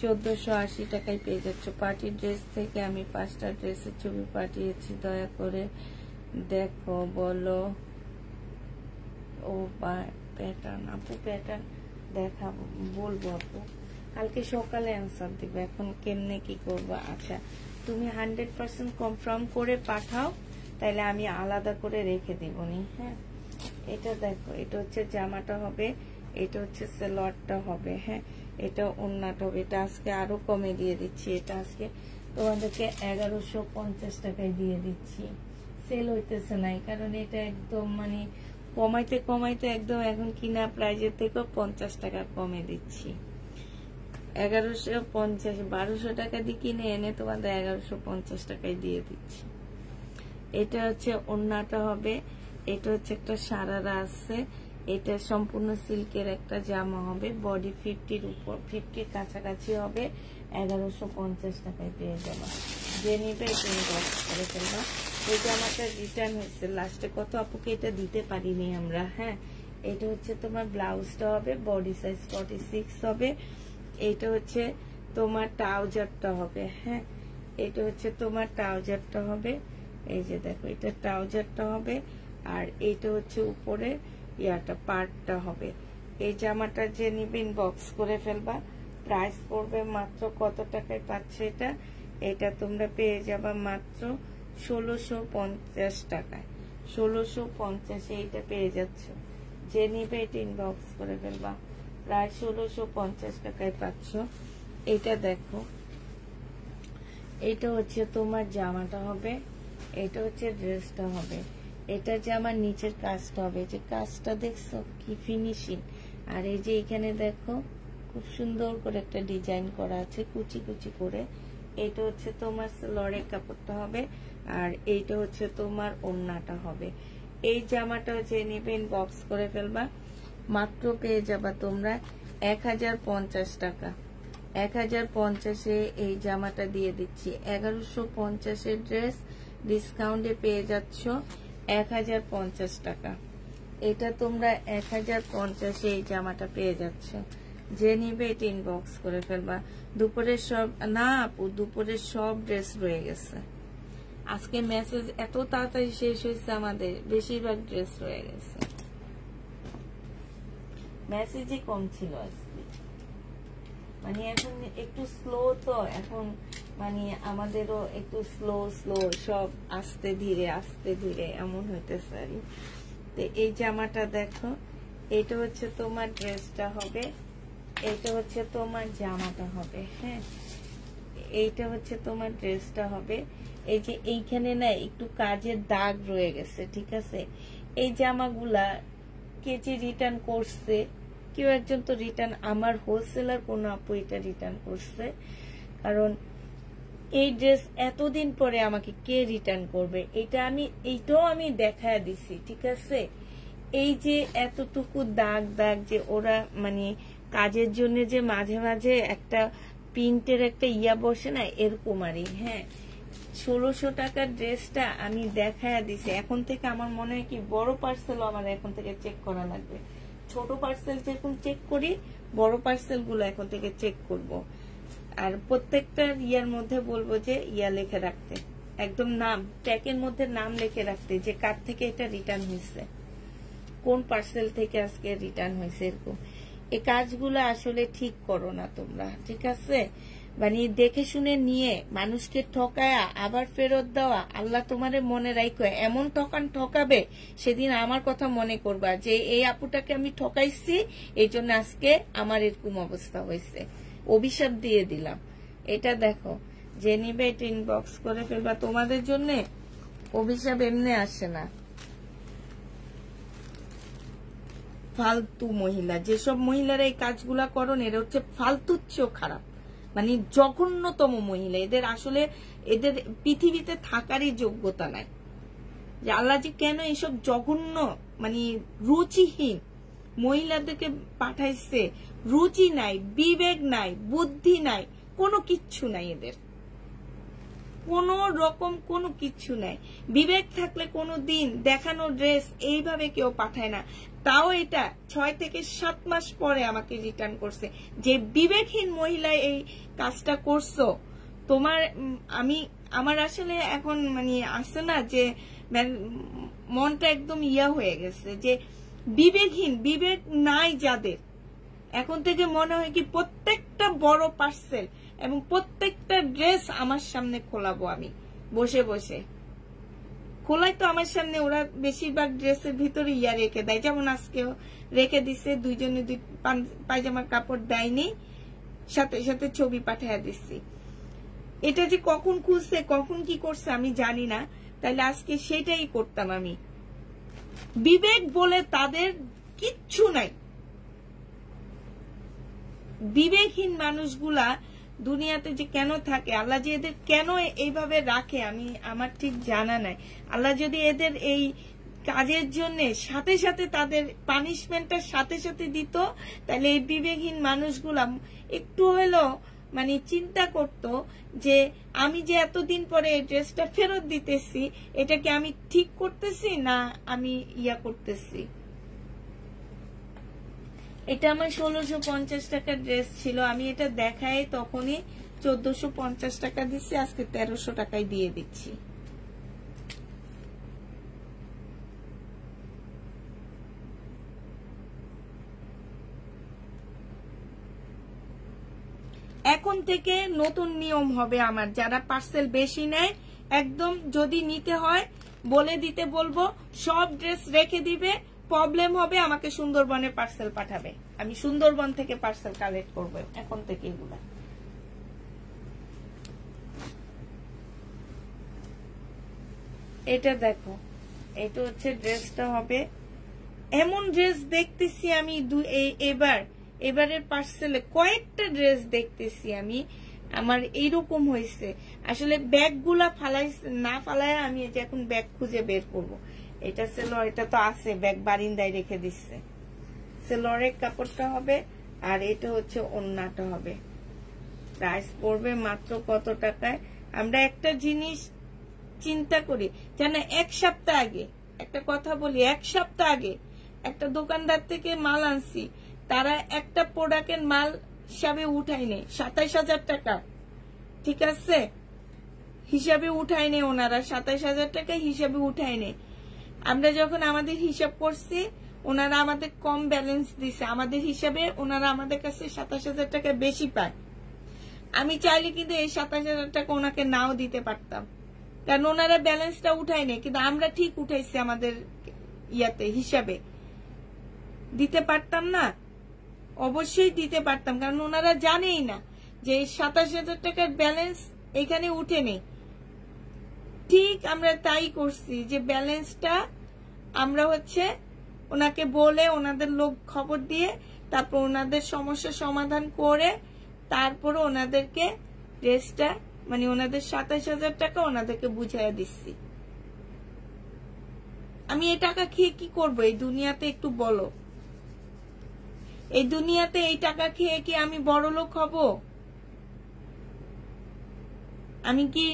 1480 টাকায় পেয়ে যাচ্ছ। পার্টি ড্রেস থেকে আমি 5টা ড্রেসের ছবি পাঠিয়েছি, দয়া করে দেখো, বলো। ও প্যাটার্ন, আপু প্যাটার্ন দেখাবো, বলবো আপু, কালকে সকালে অ্যান্সার দিবে, এখন কেমনে কি করবো। আচ্ছা, তুমি 100% কনফার্ম করে পাঠাও, তাহলে আমি আলাদা করে রেখে দিবনি। হ্যাঁ, এটা দেখো, এটা হচ্ছে জামাটা হবে, এটা হচ্ছে সালোয়ারটা হবে। হ্যাঁ, এটা ওড়নাটা হবে। এটা আজকে আরো কমে দিয়ে দিচ্ছি। এটা আজকে তোমাদেরকে 1150 টাকায় দিয়ে দিচ্ছি। সেল হইতেছে নাই, কারণ এটা একদম মানে কমাইতে কমাইতে একদম এখন কিনা প্রাইজের থেকে 50 টাকা কমে দিচ্ছি। 1150, 1200 টাকা দিয়ে কিনে এনে তোমাদের 1150 টাকায় দিয়ে দিচ্ছি। এটা হচ্ছে ওড়নাটা হবে। এটা হচ্ছে একটা সারারা আছে। এটা সম্পূর্ণ সিল্কের একটা জামা হবে। বডি 50-র উপর, 50-র কাছাকাছি হবে। 1150 টাকায় পেয়ে যাবা। যে নিবে তুমি বক্স করে ফেলবা। এই জামাটা রিটার্ন হয়েছে লাস্টে, কত আপুকে এটা দিতে পারিনি আমরা। হ্যাঁ, এটা হচ্ছে তোমার ব্লাউজটা হবে, বডি সাইজ 46 হবে। এটা হচ্ছে তোমার ট্রাউজারটা হবে। হ্যাঁ, এটা হচ্ছে তোমার ট্রাউজারটা হবে। এই যে দেখো, এটা ট্রাউজারটা হবে। আর এইটা হচ্ছে উপরে ইয়াটা পার্টটা হবে। এই জামাটা যে নিবেন বক্স করে ফেলবা। প্রাইস পড়বে মাত্র কত টাকায় পাচ্ছে এটা? এটা তোমরা পেয়ে যাবা মাত্র 1650 টাকায়। 1650 এইটা পেয়ে যাচ্ছ। যে নিবে এটা ইনবক্স করে ফেলবা। প্রায় 1650 টাকায় পাচ্ছ। এটা দেখো, এটা হচ্ছে তোমার জামাটা হবে। এটা হচ্ছে ড্রেসটা হবে। এটা জামার নিচের কাজটা হবে। যে কাজটা দেখছো কি ফিনিশিং। আর এই যে এখানে দেখো খুব সুন্দর করে একটা ডিজাইন করা আছে কুচি কুচি করে। এটা হচ্ছে তোমার সালোয়ারের কাপড়টা হবে। আর এইটা হচ্ছে তোমার ওড়নাটা হবে। এই জামাটা যে নেবেন বক্স করে ফেলবা। মাত্র পেয়ে যাবা তোমরা 1050 টাকা। 1050-এ এই জামাটা দিয়ে দিচ্ছি। 1150-এর ড্রেস ডিসকাউন্টে পেয়ে যাচ্ছ 1050 টাকা। এটা তোমরা 1050-এ এই জামাটা পেয়ে যাচ্ছ। যে নিবে এটা ইনবক্স করে ফেলবা। দুপুরের সব না আপু, দুপুরের সব ড্রেস রয়ে গেছে। আজকে মেসেজ এত তাড়াতাড়ি শেষ হয়েছে, আমাদের বেশিরভাগ ড্রেস রয়ে গেছে। মেসেজই কম ছিল আজকে। মানে এখন একটু স্লো, তো এখন মানে আমাদেরও একটু স্লো স্লো সব আস্তে ধীরে এমন হইতেছে আর। তো এই জামাটা দেখো, এটা হচ্ছে তোমার ড্রেসটা হবে। এটা হচ্ছে তোমার জামাটা হবে। হ্যাঁ, এইটা হচ্ছে তোমার ড্রেসটা হবে। এই যে এইখানে না একটু কাজের দাগ রয়ে গেছে, ঠিক আছে। এই জামাগুলা কে যে রিটার্ন করছে, কেউ একজন তো রিটার্ন, আমার হোলসেলার কোন আপু এটা রিটার্ন করছে। কারণ এই ড্রেস এতদিন পরে আমাকে কে রিটার্ন করবে, এইটাও আমি দেখায় দিছি, ঠিক আছে। এই যে এতটুকু দাগ দাগ যে ওরা মানে কাজের জন্য যে মাঝে মাঝে একটা প্রিন্টের একটা ইয়া বসে না, এরকম আরই। হ্যাঁ, 1600 টাকার ড্রেসটা আমি দেখায় দিছি। এখন থেকে আমার মনে হয় কি বড় পার্সেলও আমার এখন থেকে চেক করা লাগবে। ছোট পার্সেল যেরকম চেক করি, বড় পার্সেল গুলো এখন থেকে চেক করব। আর প্রত্যেকটা ইয়ার মধ্যে বলবো যে ইয়া লিখে রাখতে, একদম নাম ট্যাগের মধ্যে নাম লিখে রাখতে, যে কার থেকে এটা রিটার্ন হয়েছে, কোন পার্সেল থেকে আজকে রিটার্ন হয়েছে। এরকম এই কাজগুলো আসলে ঠিক করো না তোমরা, ঠিক আছে। মানে দেখে শুনে নিয়ে মানুষকে ঠকায়া আবার ফেরত দেওয়া, আল্লাহ তোমারে মনে রাখো। এমন ঠকাবে, সেদিন আমার কথা মনে করবা যে এই আপুটাকে আমি ঠকাইছি, এই জন্য আজকে আমার এরকম অবস্থা হয়েছে। অভিশাপ দিয়ে দিলাম। এটা দেখো, যে নিবে এটা ইনবক্স করে ফেলবা। তোমাদের জন্য অভিশাপ এমনি আসে না। ফালতু মহিলা, যেসব মহিলারা এই কাজগুলা করেন, এরা হচ্ছে ফালতুর চেয়েও খারাপ, মানে জঘন্যতম মহিলা। এদের আসলে এদের পৃথিবীতে থাকারই যোগ্যতা নাই। যে আল্লাহ যে কেন এইসব জঘন্য মানে রুচিহীন মহিলাদেরকে পাঠাইছে। রুচি নাই, বিবেক নাই, বুদ্ধি নাই, কোনো কিচ্ছু নাই এদের, কোন রকম কোনো কিচ্ছু নাই। বিবেক থাকলে কোনো দিন দেখানো ড্রেস এইভাবে কেউ পাঠায় না। তাও এটা 6 থেকে 7 মাস পরে আমাকে রিটার্ন করছে। যে বিবেকহীন মহিলা এই কাজটা করছো, আমার আসলে এখন মানে আসে না যে মনটা একদম ইয়া হয়ে গেছে, যে বিবেকহীন, বিবেক নাই যাদের। এখন থেকে মনে হয় কি প্রত্যেকটা বড় পার্সেল এবং প্রত্যেকটা ড্রেস আমার সামনে খোলাবো আমি বসে বসে। খোলাই তো আমার সামনে, ওরা বেশিরভাগ ড্রেসের ভিতরে ইয়া রেখে দেয়, যেমন আজকেও রেখে দিছে, দুইজনে দুই পায়জামার কাপড় দেয়নি, সাথে সাথে ছবি পাঠিয়ে দিচ্ছি। এটা যে কখন খুলছে কখন কি করছে আমি জানি না, তাহলে আজকে সেটাই করতাম আমি। বিবেক বলে তাদের কিচ্ছু নাই। বিবেকহীন মানুষগুলা দুনিয়াতে যে কেন থাকে, আল্লাহ যে এদের কেন এইভাবে রাখে আমি আমার ঠিক জানা নাই। আল্লাহ যদি এদের এই কাজের জন্য সাথে সাথে তাদের পানিশমেন্টটার সাথে সাথে দিত, তাহলে এই বিবেকহীন মানুষগুলা একটু হলেও মানে চিন্তা করত যে আমি যে এতদিন পরে এই ড্রেসটা ফেরত দিতেছি, এটা কি আমি ঠিক করতেছি না আমি ইয়া করতেছি। এটা আমার 1650 টাকার ড্রেস ছিল, আমি এটা দেখাই তখনই 1450 টাকা দিচ্ছি, আজকে 1300 টাকায় দিয়ে দিচ্ছি। এখন থেকে নতুন নিয়ম হবে আমার, যারা পার্সেল বেশি নেয় একদম যদি নিতে হয় বলে দিতে বলবো, সব ড্রেস রেখে দিবে, প্রবলেম হবে আমাকে সুন্দরবনে পার্সেল পাঠাবে, আমি সুন্দরবন থেকে পার্সেল কালেক্ট করবো এখন থেকে এগুলা। এটা দেখো, এটা হচ্ছে ড্রেসটা হবে, এমন ড্রেস দেখতেছি আমি এবারের পার্সেলে কয়েকটা ড্রেস দেখতেছি আমি, আমার এইরকম হয়েছে। আসলে ব্যাগগুলা না ফালায় আমি এখন ব্যাগ খুঁজে বের করব। এটা সেলোয়ার, এটা তো আছে, ব্যাগ বারিন্দায় রেখে দিচ্ছে। সেলোয়ারের কাপড়টা হবে আর এটা হচ্ছে ওড়নাটা হবে। প্রাইস পড়বে মাত্র কত টাকায়? আমরা একটা জিনিস চিন্তা করি, জানা এক সপ্তাহ আগে একটা কথা বলি, এক সপ্তাহ আগে একটা দোকানদার থেকে মাল আনছি, তারা একটা প্রোডাক্টের মাল হিসাবে উঠায়নি 27,000 টাকা, ঠিক আছে, হিসাবে উঠায়নি ওনারা, 27,000 টাকা হিসাবে উঠায়নি। আমরা যখন আমাদের হিসাব করছি ওনারা আমাদের কম ব্যালেন্স দিছে, আমাদের হিসাবে ওনারা আমাদের কাছে 27,000 টাকা বেশি পায়। আমি চাইলে কিন্তু এই 27,000 টাকা ওনাকে নাও দিতে পারতাম, কারণ ওনারা ব্যালেন্সটা উঠায়নি, কিন্তু আমরা ঠিক উঠাইছি আমাদের ইয়াতে হিসাবে। দিতে পারতাম না? অবশ্যই দিতে পারতাম, কারণ ওনারা জানেই না যে 27,000 টাকার ব্যালেন্স এখানে উঠে নেই। ঠিক আমরা তাই করছি যে ব্যালেন্সটা আমরা হচ্ছে ওনাকে বলে, ওনাদের লোক খবর দিয়ে, তারপর ওনাদের সমস্যা সমাধান করে তারপরে ওনাদেরকে ড্রেসটা মানে ওনাদের 27,000 টাকা ওনাদেরকে বুঝাইয়া দিচ্ছি। আমি এই টাকা খেয়ে কি করবো এই দুনিয়াতে একটু বলো? এই দুনিয়াতে এই টাকা খেয়ে কি আমি বড় লোক হব? আমি কি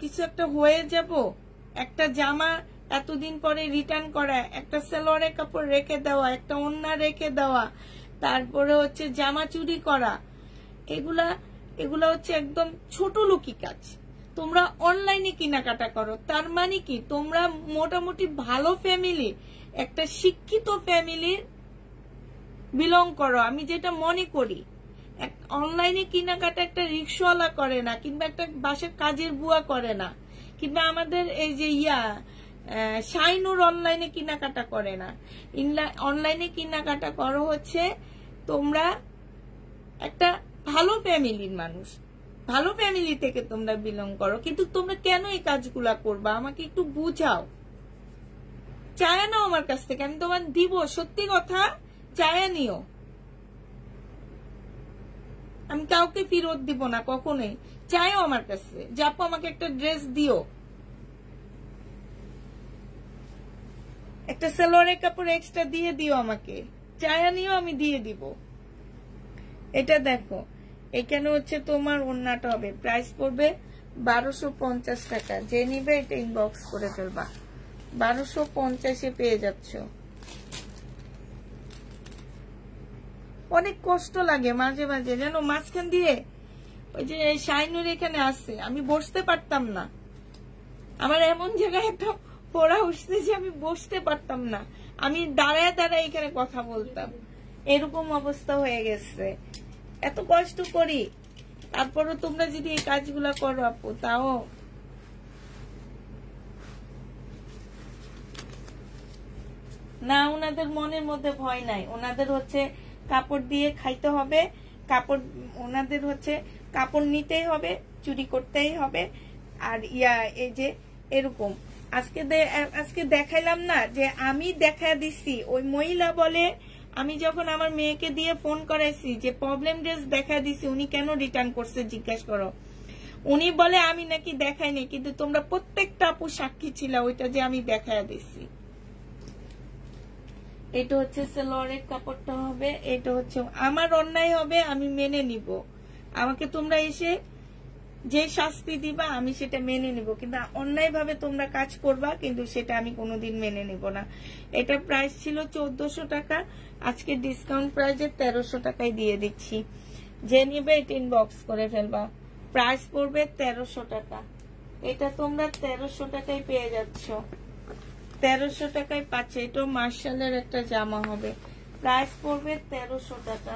কিছু একটা হয়ে যাব? একটা জামা এতদিন পরে রিটার্ন করা, একটা সালোয়ারের কাপড় রেখে দেওয়া, একটা ওড়না রেখে দেওয়া, তারপরে হচ্ছে জামা চুরি করা, এগুলা হচ্ছে একদম ছোট লোকি কাজ। তোমরা অনলাইনে কেনাকাটা করো, তার মানে কি তোমরা মোটামুটি ভালো ফ্যামিলি, একটা শিক্ষিত ফ্যামিলির বিলং করো। আমি যেটা মনে করি, অনলাইনে কেনাকাটা একটা রিক্সাওয়ালা করে না, কিংবা একটা বাসার কাজের বুয়া করে না, কিংবা আমাদের এই যে শাইনুর অনলাইনে কেনাকাটা করে না। অনলাইনে কেনাকাটা করো হচ্ছে তোমরা একটা ভালো ফ্যামিলির মানুষ, ভালো ফ্যামিলি থেকে তোমরা বিলং করো। কিন্তু তোমরা কেন এই কাজগুলা করবা আমাকে একটু বুঝাও। চায়া নাও আমার কাছ থেকে, আমি তোমার দিব, সত্যি কথা, চায়া নিও, আমি কাউকে ফেরত দিব না কখনোই। চাইও আমার কাছে, যাপো আমাকে একটা ড্রেস দিও, একটা সালোয়ারের কাপড় এক্সট্রা দিয়ে দিও আমাকে, চায়া নিও, আমি দিয়ে দিব। এটা দেখো, এখানে হচ্ছে তোমার ওড়নাটা হবে, প্রাইস পড়বে 1250 টাকা। যে নিবে এটা ইনবক্স করে ফেলবা, 1250-এ পেয়ে যাচ্ছ। অনেক কষ্ট লাগে মাঝে মাঝে, জানো, মাঝখান দিয়ে ওই যে শাইনুর এখানে আসছে, আমি বসতে পারতাম না, আমার এমন জায়গায় একটা পড়া উঠছে যে আমি বসতে পারতাম না, আমি দাঁড়ায় দাঁড়ায় এখানে কথা বলতাম, এরকম অবস্থা হয়ে গেছে। এত কষ্ট করি, তারপরও তোমরা যদি এই কাজগুলা করো আপু, তাও না, ওনাদের মনের মধ্যে ভয় নাই, ওনাদের হচ্ছে কাপড় দিয়ে খাইতে হবে, কাপড় ওনাদের হচ্ছে কাপড় নিতেই হবে, চুরি করতেই হবে। আর এই যে এরকম আজকে দেখাইলাম না যে আমি দেখা দিছি, ওই মহিলা বলে আমি যখন আমার মেয়েকে দিয়ে ফোন করাইছি যে প্রবলেম ড্রেস দেখা দিছি, উনি কেন রিটার্ন করছে জিজ্ঞাসা করো। উনি বলে আমি নাকি দেখাইনি, কিন্তু তোমরা প্রত্যেকটা আপু সাক্ষী ছিল ওইটা যে আমি দেখা দিছি। এটা হচ্ছে সালোয়ারের কাপড়টা হবে, এটা হচ্ছে আমার অন্যায় হবে, আমি মেনে নিব। আমাকে তোমরা এসে যে শাস্তি দিবা আমি সেটা মেনে নিব, কিন্তু অন্যায় ভাবে তোমরা কাজ করবা, কিন্তু সেটা আমি কোনোদিন মেনে নিব না। এটা প্রাইস ছিল 1400 টাকা, আজকে ডিসকাউন্ট প্রাইসে 1300 টাকায় দিয়ে দিচ্ছি। যে নিবে এটা ইনবক্স করে ফেলবা। প্রাইস পড়বে 1300 টাকা। এটা তোমরা 1300 টাকায় পেয়ে যাচ্ছ, 1300 টাকায় পাচ্ছে। এটা মার্শালের একটা জামা হবে, প্রাইস পড়বে 1300 টাকা।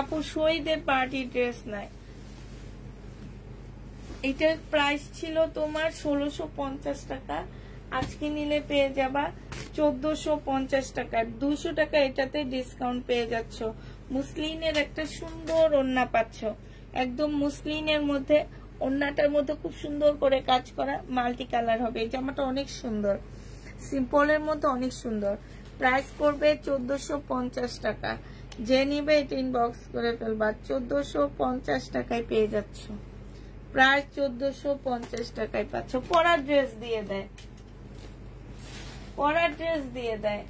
আপু শহীদের পার্টি ড্রেস নাই, এটার প্রাইস ছিল তোমার 1650 টাকা, আজকে নিলে পেয়ে যাবা 1450 টাকা। 200 টাকা এটাতে ডিসকাউন্ট পেয়ে যাচ্ছ। মুসলিনের একটা সুন্দর ওড়না পাচ্ছ, একদম মুসলিনের মধ্যে, ওড়নাটার মধ্যে খুব সুন্দর করে কাজ করা, মাল্টি কালার হবে। এই জামাটা অনেক সুন্দর, সিম্পলের মধ্যে অনেক সুন্দর। প্রাইস পড়বে 1450 টাকা। যে নিবে এটা ইনবক্স করে ফেলবা। 1450 টাকায় পেয়ে যাচ্ছ, প্রায় 1450 টাকায় পাচ্ছ। পরার ড্রেস দিয়ে দেয়, পরার ড্রেস দিয়ে দেয়।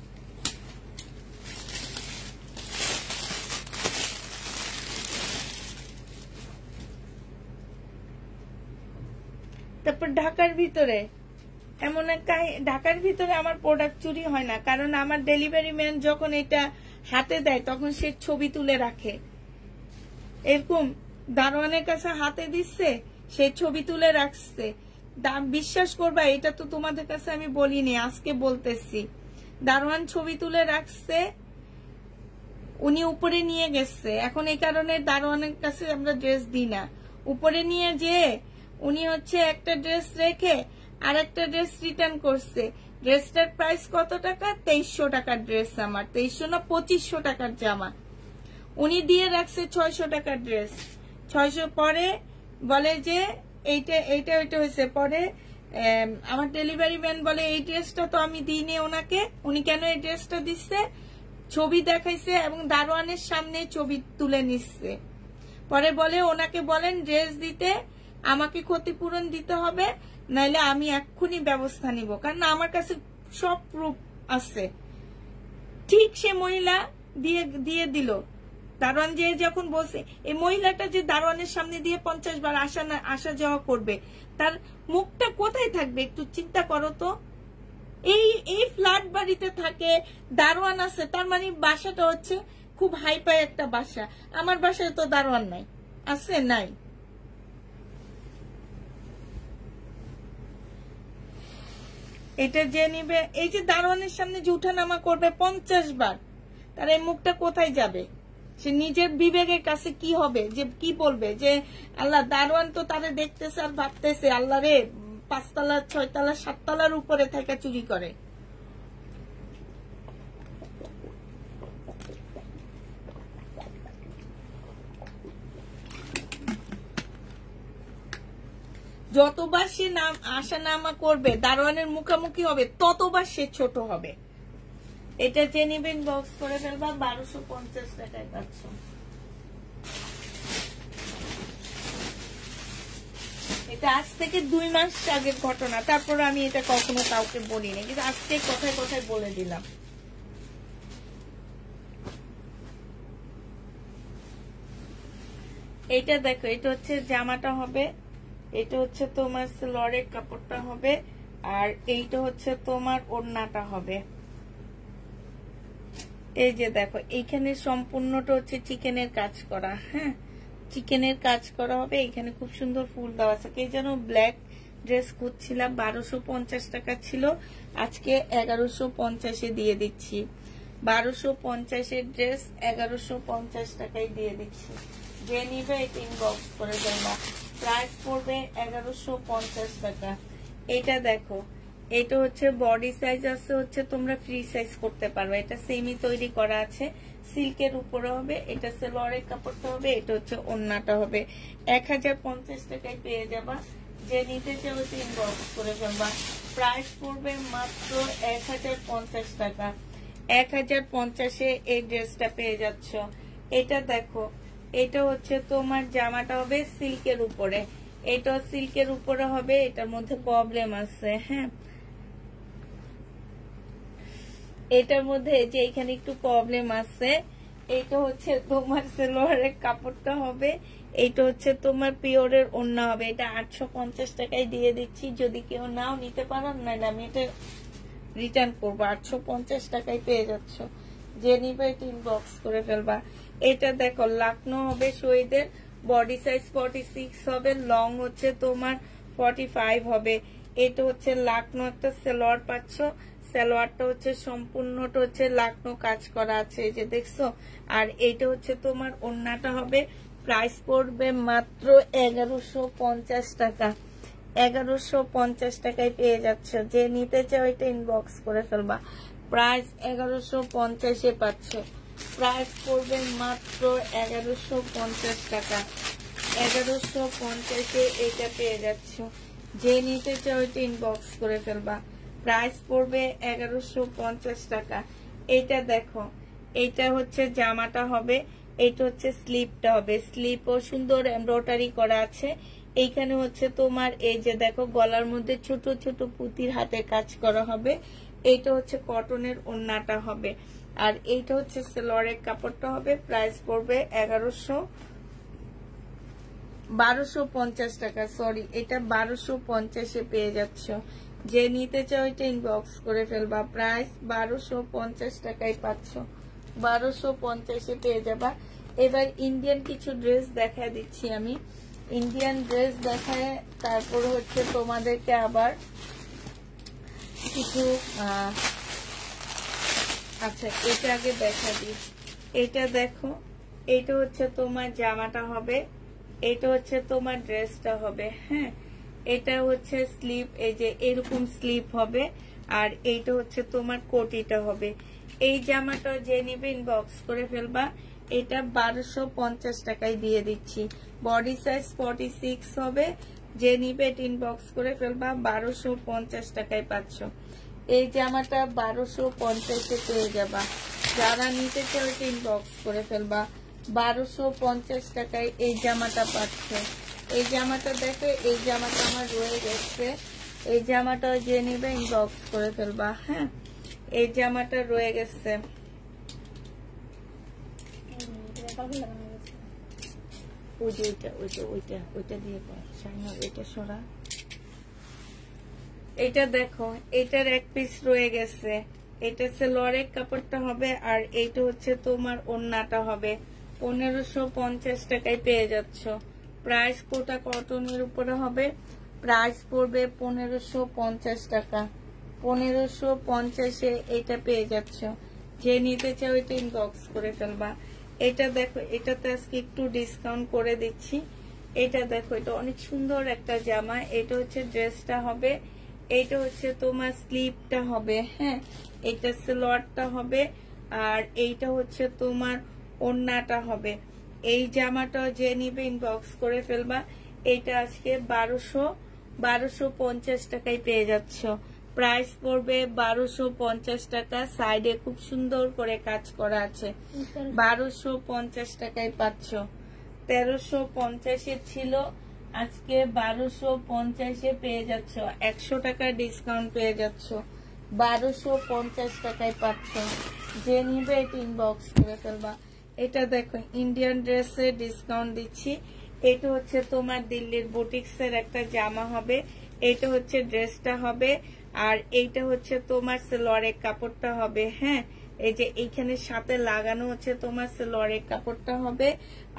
তারপর ঢাকার ভিতরে এমন একটা, ঢাকার ভিতরে আমার প্রোডাক্ট চুরি হয় না, কারণ আমার ডেলিভারি ম্যান যখন এটা হাতে দেয় তখন সে ছবি তুলে রাখে। এরকম দারোয়ানের কাছে হাতে দিচ্ছে, সে ছবি তুলে রাখছে। বিশ্বাস করবা, এটা তো তোমাদের কাছে আমি বলিনি, আজকে বলতেছি। দারোয়ান ছবি তুলে রাখছে, উনি উপরে নিয়ে গেছে। এখন এই কারণে দারোয়ানের কাছে আমরা ড্রেস দিই না। উপরে নিয়ে যে উনি হচ্ছে একটা ড্রেস রেখে আর একটা ড্রেস রিটার্ন করছে। ড্রেসটার প্রাইস কত টাকা? 2300 টাকার ড্রেস। আমার 2300 না 2500 টাকার জামা, উনি দিয়ে রাখছে 600 টাকার ড্রেস। 600 পরে বলে যে এইটা এইটা ওইটা হয়েছে। পরে আমার ডেলিভারি ম্যান বলে এই ড্রেসটা তো আমি দিইনি ওনাকে, উনি কেন এই ড্রেসটা দিচ্ছে? ছবি দেখাইছে এবং দারোয়ানের সামনে ছবি তুলে নিচ্ছে। পরে বলে ওনাকে বলেন ড্রেস দিতে, আমাকে ক্ষতিপূরণ দিতে হবে, নাইলে আমি এক্ষুনি ব্যবস্থা নিব, কারণ আমার কাছে সব প্রুফ আছে। ঠিক সে মহিলা দিয়ে দিল। দারোয়ান যে যখন বলছে, এই মহিলাটা যে দারোয়ানের সামনে দিয়ে 50 বার আসা যাওয়া করবে, তার মুখটা কোথায় থাকবে একটু চিন্তা করো তো। এই ফ্ল্যাট বাড়িতে থাকে, দারোয়ান আছে, তার মানে বাসাটা হচ্ছে খুব হাইফাই একটা বাসা। আমার বাসায় তো দারোয়ান নাই, আছে নাই। এটা যে নিবে, এই যে দারোয়ানের সামনে যে উঠানামা করবে 50 বার, তার এই মুখটা কোথায় যাবে? সে নিজের বিবেকের কাছে কি হবে, যে কি বলবে যে আল্লাহ, দারোয়ান তো তাদের দেখতেছে আর ভাবতেছে আল্লাহ রে 5 তলা 6 তলা 7 তলার উপরে থেকে চুরি করে। যতবার সে আসা নামা করবে, দারোয়ানের মুখোমুখি হবে, ততবার সে ছোট হবে। এটা যে নিবেন বক্স করে ফেলবা। 1250 টাকায় পাচ্ছ। এটা আজ থেকে 2 মাস আগের ঘটনা, তারপর আমি এটা কখনো কাউকে বলিনি, কিন্তু আজকে কথায় কথায় বলে দিলাম। এটা দেখো, এটা হচ্ছে জামাটা হবে, এটা হচ্ছে তোমার সালোয়ারের কাপড়টা হবে, আর এইটা হচ্ছে তোমার ওড়নাটা হবে। এই যে দেখো, এইখানে সম্পূর্ণটা হচ্ছে চিকেনের কাজ করা। হ্যাঁ, চিকেনের কাজ করা হবে। এখানে খুব সুন্দর ফুল দেওয়া আছে। কে যেন ব্ল্যাক ড্রেস খুঁজছিলাম, 1250 টাকা ছিল, আজকে 1150-এ দিয়ে দিচ্ছি। 1250-এর ড্রেস 1150 টাকায় দিয়ে দিচ্ছি। যে নিবে এটা ইনবক্স করে দেয় না। প্রাইস পড়বে 1150 টাকা। এটা দেখো, এটা হচ্ছে বডি সাইজ আছে হচ্ছে তোমরা ফ্রি সাইজ করতে পারবে। এটা সেমি তৈরি করা আছে, সিল্কের উপরে হবে। এটা সালোয়ারের কাপড়টা হবে, এটা হচ্ছে ওড়নাটা হবে। 1050 টাকায় পেয়ে যাবা। যে নিতে চাও তো ইনবক্স করে ফেলবা। প্রাইস পড়বে মাত্র 1050 টাকা। 1050-এ এই ড্রেসটা পেয়ে যাচ্ছ। এটা দেখো, এটা হচ্ছে তোমার জামাটা হবে সিল্কের উপরে, এটা সিল্কের উপরে হবে। এটার মধ্যে প্রবলেম আছে, হ্যাঁ এটার মধ্যে যে এখানে একটু প্রবলেম আছে। এটা হচ্ছে তোমার সালোয়ারের কাপড়টা হবে, এটা হচ্ছে তোমার পিওরের ওড়না হবে। এটা 850 টাকায় দিয়ে দিচ্ছি, যদি কেউ নাও নিতে পারো, নাহলে আমি এটা রিটার্ন করবো। 850 টাকায় পেয়ে যাচ্ছ। যে নিবে এটা ইনবক্স করে ফেলবা। এটা দেখো লাকনো হবে শহীদের, বডি সাইজ 46 হবে, লং হচ্ছে তোমার 45 হবে। এটা হচ্ছে লাকনো একটা সালোয়ার পাচ্ছ। সালোয়ারটা হচ্ছে সম্পূর্ণটা হচ্ছে লাকনো কাজ করা আছে, এই যে দেখছো। আর এইটা হচ্ছে তোমার ওড়নাটা হবে। প্রাইস পড়বে মাত্র 1150 টাকা। 1150 টাকায় পেয়ে যাচ্ছ। যে নিতে চাও এটা ইনবক্স করে ফেলবা। প্রাইস 1150-এ পাচ্ছ। প্রাইস পড়বে মাত্র 1150 টাকা। 1150-এ এটা পেয়ে যাচ্ছ। যে নিতে চাও এটা ইনবক্স করে ফেলবা। প্রাইস পড়বে 1150 টাকা। এটা দেখো, এটা হচ্ছে জামাটা হবে, এটা হচ্ছে স্লিপটা হবে। স্লিপও সুন্দর এমব্রয়ডারি করা আছে। এইখানে হচ্ছে তোমার এই যে দেখো গলার মধ্যে ছোট ছোট পুঁতির হাতে কাজ করা হবে। এইটা হচ্ছে কটনের ওড়নাটা হবে। আর এইটা হচ্ছে সালোয়ারের কাপড়টা হবে। প্রাইস পড়বে 1250 টাকা। সরি, এটা 1250-এ পেয়ে যাচ্ছ। যে নিতে চাও এটা ইনবক্স করে ফেলবা। প্রাইস 1250 টাকায় পাচ্ছ। 1250-এ পেয়ে যাবা। এবার ইন্ডিয়ান কিছু ড্রেস দেখা দিচ্ছি আমি। ইন্ডিয়ান ড্রেস দেখায় তারপর হচ্ছে তোমাদেরকে আবার কিছু আচ্ছা এটা আগে দেখা দিই। এটা দেখো, এটা হচ্ছে তোমার জামাটা হবে, এটা হচ্ছে তোমার ড্রেসটা হবে, হ্যাঁ এটা হচ্ছে স্লিপ, এই যে এরকম স্লিপ হবে। আর এইটা হচ্ছে তোমার কোটিটা হবে। এই জামাটা যে নিবে ইনবক্স করে ফেলবা। এটা 1250 টাকায় দিয়ে দিচ্ছি। বডি সাইজ 46 হবে। যে নিবে ইনবক্স করে ফেলবা। 1250 টাকায় পাচ্ছ। এই জামাটা 1250-এ পেয়ে যাবা। যারা নিতে চাও ইনবক্স করে ফেলবা। 1250 টাকায় এই জামাটা পাচ্ছ। এই জামাটা দেখো, এই জামাটা আমার রয়ে গেছে। এই জামাটা যে নিবে ইনবক্স করে ফেলবা। হ্যাঁ এই জামাটা রয়ে গেছে। ওইটা দিয়ে এটা সরা। এটা দেখো, এটার এক পিস রয়ে গেছে। এটা সালোয়ারের কাপড়টা হবে। আর এইটা হচ্ছে তোমার ওড়নাটা হবে। 1550 টাকায় পেয়ে যাচ্ছ। প্রাইস কোটা কটনের উপরে হবে। প্রাইস পড়বে 1550 টাকা। 1550-এ এটা পেয়ে যাচ্ছ। যে নিতে চাও এটা ইনবক্স করে ফেলবা। এটা দেখো, এটাতে আজকে একটু ডিসকাউন্ট করে দিচ্ছি। এটা দেখো, এটা অনেক সুন্দর একটা জামা। এটা হচ্ছে ড্রেসটা হবে, এটা হচ্ছে তোমার স্লিপটা হবে, হ্যাঁ এটা সালোয়ারটা হবে। আর এইটা হচ্ছে তোমার ওড়নাটা হবে। এই জামাটা যে নিবে ইনবক্স করে ফেলবা। এটা আজকে 1250 টাকায় পেয়ে যাচ্ছ। প্রাইস পড়বে 1250 টাকা। সাইডে খুব সুন্দর করে কাজ করা আছে। 1250 টাকায় পাচ্ছ। 1350-এ ছিল, আজকে 1250-এ পেয়ে যাচ্ছ। 100 টাকা ডিসকাউন্ট পেয়ে যাচ্ছ। 1250 টাকায় পাচ্ছ। যে নিবে এটা ইনবক্স করে ফেলবা। এটা দেখো, ইন্ডিয়ান ড্রেসে ডিসকাউন্ট দিচ্ছি। এটা হচ্ছে তোমার দিল্লির বুটিক্সের একটা জামা হবে। এটা হচ্ছে ড্রেসটা হবে। আর এইটা হচ্ছে তোমার সালোয়ারের কাপড়টা হবে, হ্যাঁ এই যে এইখানে সাথে লাগানো হচ্ছে তোমার সালোয়ারের কাপড়টা হবে।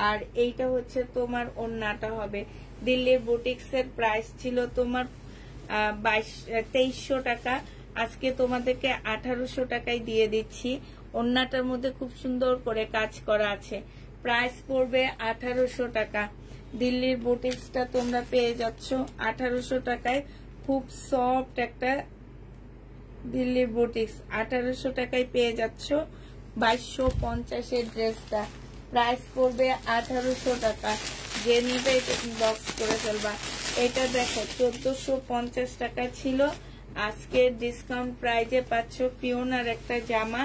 আর এইটা হচ্ছে তোমার ওড়নাটা হবে। দিল্লির বুটিক্সের প্রাইস ছিল তোমার 2300 টাকা। আজকে তোমাদেরকে 1800 টাকায় দিয়ে দিচ্ছি। ওড়নাটার মধ্যে খুব সুন্দর করে কাজ করা আছে। প্রাইস পড়বে 1800 টাকা। দিল্লির বুটিক্সটা তোমরা পেয়ে যাচ্ছ 1800 টাকায়। খুব সফট একটা দিল্লি বুটিক্স 1800 টাকায় পেয়ে যাচ্ছ 2250 ড্রেসটা। প্রাইস পড়বে 1800 টাকা। যে নিবে এটা ইনবক্স করে ফেলবা। এটা দেখো 1450 টাকা ছিল, আজকে ডিসকাউন্ট প্রাইজে পাচ্ছ পিওনার একটা জামা।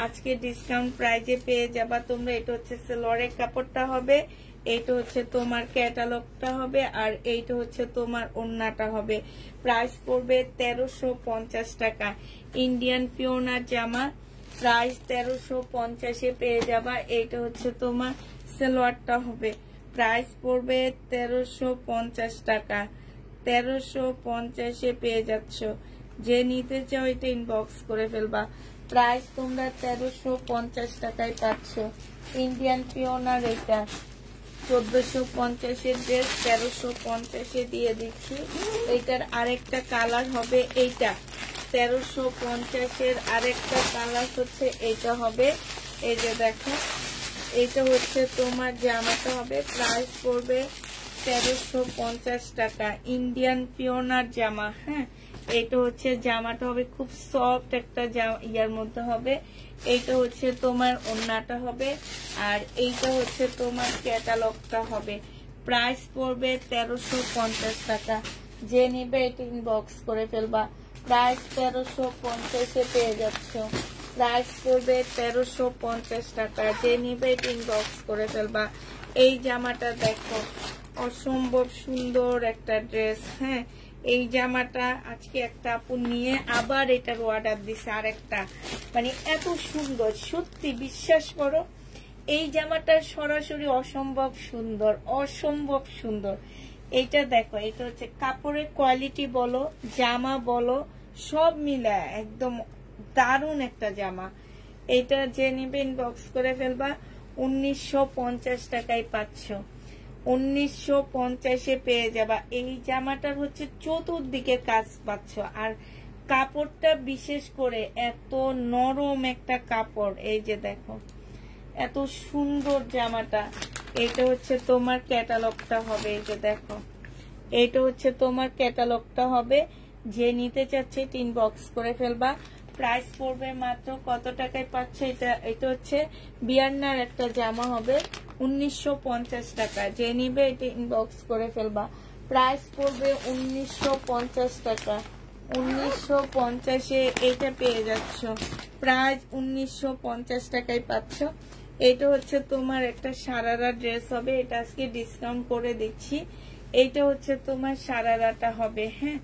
আজকে ডিসকাউন্ট প্রাইজে পেয়ে যাবা তোমরা। এটা হচ্ছে সেলোয়ারের কাপড়টা হবে, এইটা হচ্ছে তোমার ক্যাটালগটা হবে, আর এইটা হচ্ছে তোমার ওড়নাটা হবে। প্রাইস পড়বে 1350 টাকা। ইন্ডিয়ান পিওনার জামা, প্রাইস 1350 পেয়ে যাবা। এইটা হচ্ছে তোমার সেলোয়ারটা হবে, প্রাইস পড়বে 1350 টাকা। 1350 পেয়ে যাচ্ছ। যে নিতে চাও এটা ইনবক্স করে ফেলবা। প্রাইস তোমরা 1350 টাকায় পাচ্ছ। ইন্ডিয়ান পিওনার এটা 1450 ড্রেস 1350 দিয়ে দিচ্ছি। এইটার আরেকটা কালার হবে এইটা 1350 আরেকটা কালার হচ্ছে এইটা হবে। এই যে দেখো এটা হচ্ছে তোমার জামাটা হবে, প্রাইস পড়বে 1350 টাকা। ইন্ডিয়ান পিওনার জামা। হ্যাঁ, এটা হচ্ছে জামাটা হবে খুব সফট একটা ইয়ার মধ্যে হবে। এইটা হচ্ছে তোমার ওড়নাটা হবে, আর এইটা হচ্ছে তোমার ক্যাটালগটা হবে। প্রাইস পড়বে 1350 টাকা। যে নিবে এটা ইনবক্স করে ফেলবা। প্রাইস 1350 পেয়ে যাচ্ছ। প্রাইস পড়বে 1350 টাকা। যে নিবে এটা ইনবক্স করে ফেলবা। এই জামাটা দেখো অসম্ভব সুন্দর একটা ড্রেস। হ্যাঁ, এই জামাটা আজকে একটা আপু নিয়ে আবার এটার অর্ডার দিছে আরেকটা, মানে এত সুন্দর, সত্যি বিশ্বাস করো এই জামাটা সরাসরি অসম্ভব সুন্দর, অসম্ভব সুন্দর। এইটা দেখো, এটা হচ্ছে কাপড়ের কোয়ালিটি বলো, জামা বলো, সব মিলা একদম দারুণ একটা জামা। এটা যে নিবে ইনবক্স করে ফেলবা। 1950 টাকায় পাচ্ছ। 1950 পেয়ে যাবা। এই জামাটার হচ্ছে চতুর্দিকে কাজ পাচ্ছ, আর কাপড়টা বিশেষ করে এত নরম একটা কাপড়। এই যে দেখো এত সুন্দর জামাটা। এটা হচ্ছে তোমার ক্যাটালগটা হবে। এই যে দেখো এটা হচ্ছে তোমার ক্যাটালগটা হবে। যে নিতে চাচ্ছে ইনবক্স করে ফেলবা। প্রাইস পড়বে মাত্র কত টাকায় পাচ্ছে এটা? এটা হচ্ছে বিয়ান্নার একটা জামা হবে 1950 টাকা। যে নিবে এটা ইনবক্স করে ফেলবা। প্রাইস পড়বে 1950 টাকা। 1950 এটা পেয়ে যাচ্ছ। প্রাইস 1950 টাকায় পাচ্ছ। এটা হচ্ছে তোমার একটা সারারা ড্রেস হবে, এটা আজকে ডিসকাউন্ট করে দিচ্ছি। এইটা হচ্ছে তোমার সারারাটা হবে। হ্যাঁ,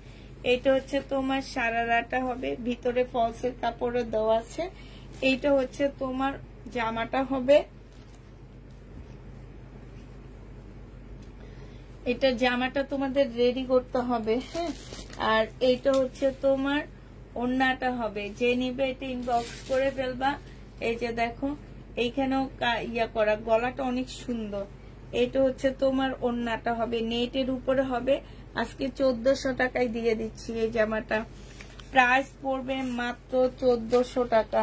এটা হচ্ছে তোমার সারারাটা হবে, ভিতরে ফলসের কাপড়ে দেওয়া আছে। এইটা হচ্ছে তোমার জামাটা হবে। এটা জামাটা তোমাদের রেডি করতে হবে। হ্যাঁ, আর এইটা হচ্ছে তোমার ওড়নাটা হবে। যে নিবে এটা ইনবক্স করে ফেলবা। এই যে দেখো এইখানেও ইয়া করা, গলাটা অনেক সুন্দর। এটা হচ্ছে তোমার ওড়নাটা হবে, নেটের উপরে হবে। আজকে 1400 টাকায় দিয়ে দিচ্ছি এই জামাটা। প্রাইস পড়বে মাত্র 1400 টাকা।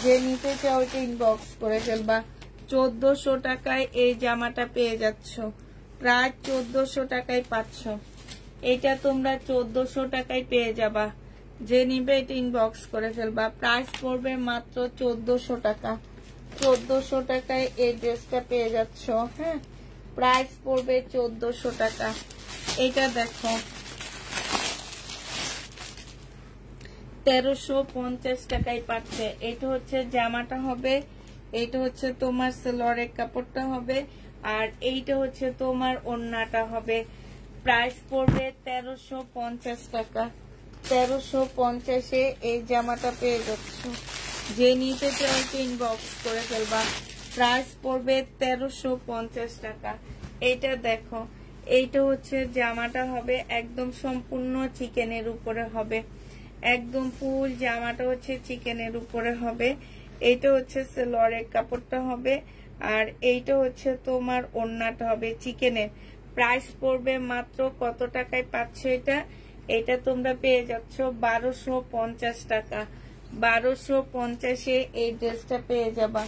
যে নিতে চাও এটা ইনবক্স করে ফেলবা। 1400 টাকায় এই জামাটা পেয়ে যাচ্ছ। প্রায় 1400 টাকায় পাচ্ছ। এটা তোমরা 1400 টাকায় পেয়ে যাবা। যে নিবে এটা ইনবক্স করে ফেলবা। প্রাইস পড়বে মাত্র 1400 টাকা। 1400 টাকায় এই ড্রেসটা পেয়ে যাচ্ছ। হ্যাঁ, প্রাইস পড়বে 1400 টাকা। এটা দেখো 1350 টাকায় পাচ্ছে। এটা হচ্ছে জামাটা হবে, এইটা হচ্ছে তোমার সেলোয়ারের কাপড়টা হবে, আর এইটা হচ্ছে তোমার ওড়নাটা হবে। প্রাইস পড়বে 1350 টাকা। 1350 এই জামাটা পেয়ে যাচ্ছ। যে নিতে চাও ইনবক্স করে ফেলবা। প্রাইস পড়বে 1350 টাকা। এইটা দেখো, এইটা হচ্ছে জামাটা হবে, একদম সম্পূর্ণ চিকেনের উপরে হবে, একদম ফুল জামাটা হচ্ছে চিকেনের উপরে হবে। এইটা হচ্ছে সেলোয়ারের কাপড়টা হবে, আর এইটা হচ্ছে তোমার ওড়নাটা হবে চিকেনের। প্রাইস পড়বে মাত্র কত টাকায় পাচ্ছ এটা? এটা তোমরা পেয়ে যাচ্ছ 1250 টাকা। 1250 এই ড্রেসটা পেয়ে যাবা।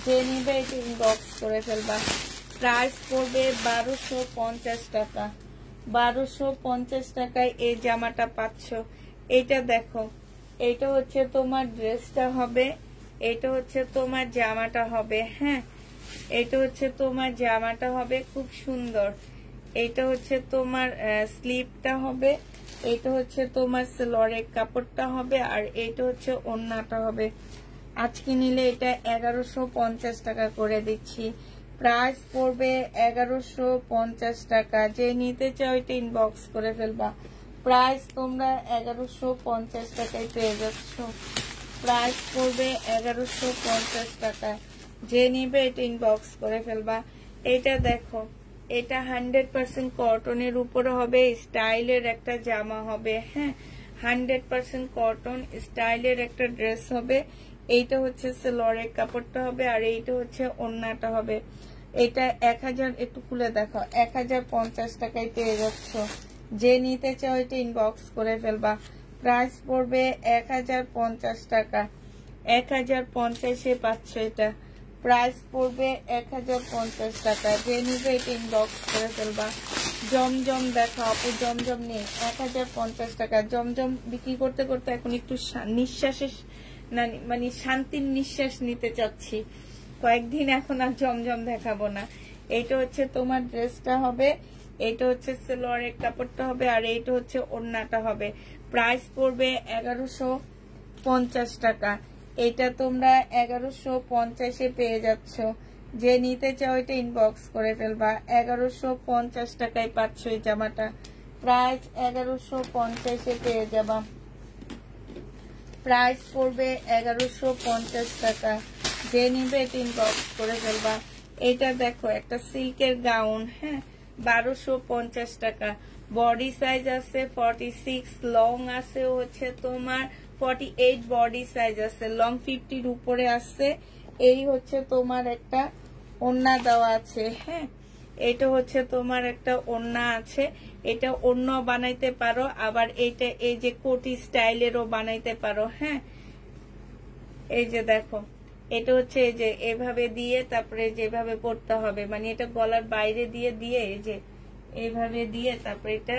যে নিবে এটা ইনবক্স করে ফেলবা। প্রাইস পড়বে 1250 টাকা। 1250 টাকায় এই জামাটা পাচ্ছ। এটা দেখো, এইটা হচ্ছে তোমার ড্রেসটা হবে, এটা হচ্ছে তোমার জামাটা হবে। হ্যাঁ, এটা হচ্ছে তোমার জামাটা হবে, খুব সুন্দর। এটা হচ্ছে তোমার স্লিভটা হবে, এটা হচ্ছে তোমার সেলরের কাপড়টা হবে, আর এটা হচ্ছে ওড়নাটা হবে। আজকে নিলে এটা 1150 টাকা করে দিচ্ছি। প্রাইস পড়বে 1150 টাকা। যে নিতে চাও এটা ইনবক্স করে ফেলবা। প্রাইস তোমরা 1150 টাকায় পেয়ে যাচ্ছ। প্রাইস পড়বে 1150 টাকা। যে নিবে এটা ইনবক্স করে ফেলবা। এটা দেখো, এটা 100% কটনের উপরে হবে, স্টাইলের একটা জামা হবে। হ্যাঁ, 100% কটন স্টাইলের একটা ড্রেস হবে। এইটা হচ্ছে সেলরের কাপড়টা হবে, আর এইটা হচ্ছে ওড়নাটা হবে। এটা 1000, একটু খুলে দেখো, 1050 টাকায় পেয়ে যাচ্ছ। যে নিতে চাও এটা ইনবক্স করে ফেলবা। প্রাইস পড়বে 1050 টাকা। 1050-এ পাচ্ছ এটা। প্রাইস পড়বে 1050 টাকা। যে নিবে এটা ইনবক্স করে ফেলবা। জমজম দেখো আপু, জমজম নেই, 1050 টাকা। জমজম বিক্রি করতে করতে এখন একটু নিঃশ্বাসের মানে শান্তির নিঃশ্বাস নিতে চাচ্ছি। কয়েকদিন এখন আর জমজম দেখাবো না। এইটা হচ্ছে তোমার ড্রেসটা হবে, এইটা হচ্ছে সেলোয়ারের কাপড়টা হবে, আর এইটা হচ্ছে ওড়নাটা হবে। প্রাইস পড়বে 1150 টাকা। এটা তোমরা 1150-এ পেয়ে যাচ্ছ। যে নিতে চাও এটা ইনবক্স করে ফেলবা। 1150 টাকায় পাচ্ছ এই জামাটা। প্রাইস 1150-এ পেয়ে যাবা। প্রাইস পড়বে 1150 টাকা। যে নিবে এটা ইনবক্স করে ফেলবা। এটা দেখো একটা সিল্কের গাউন। হ্যাঁ, 1250 টাকা। বডি সাইজ আছে 46, লং আছে হচ্ছে তোমার 48, বডি সাইজ আছে, লং 50-র উপরে আছে। এই হচ্ছে তোমার একটা ওড়না দেওয়া আছে। হ্যাঁ, এটা হচ্ছে তোমার একটা ওড়না আছে। এটা ওড়না বানাইতে পারো, আবার এইটা এই যে কোটি স্টাইলেরও বানাইতে পারো। হ্যাঁ, এই যে দেখো, এটা হচ্ছে এই যে এভাবে দিয়ে তারপরে যেভাবে পড়তে হবে, মানে এটা গলার বাইরে দিয়ে দিয়ে এই যে এইভাবে দিয়ে তারপরে এটা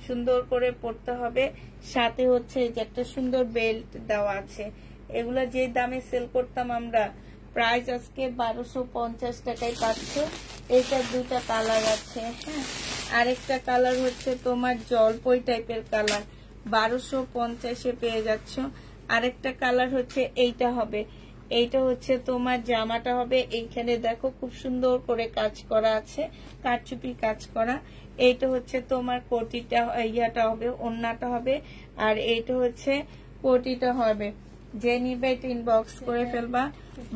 সুন্দর করে পড়তে হবে। সাথে হচ্ছে এই যে একটা সুন্দর বেল্ট দেওয়া আছে। এগুলা যে দামে সেল করতাম আমরা, প্রাইস আজকে 1250 টাকায় পাচ্ছ। এটা দুটা কালার আছে। হ্যাঁ, আরেকটা কালার হচ্ছে তোমার জলপাই টাইপের কালার, 1250-এ পেয়ে যাচ্ছ। আরেকটা কালার হচ্ছে এইটা হবে। এইটা হচ্ছে তোমার জামাটা হবে। এইখানে দেখো খুব সুন্দর করে কাজ করা আছে, কারচুপি কাজ করা। এইটা হচ্ছে তোমার কোটিটা, ইয়াটা হবে, ওড়নাটা হবে, আর এইটা হচ্ছে কোটিটা হবে। যে নিবে এটা ইনবক্স করে ফেলবা।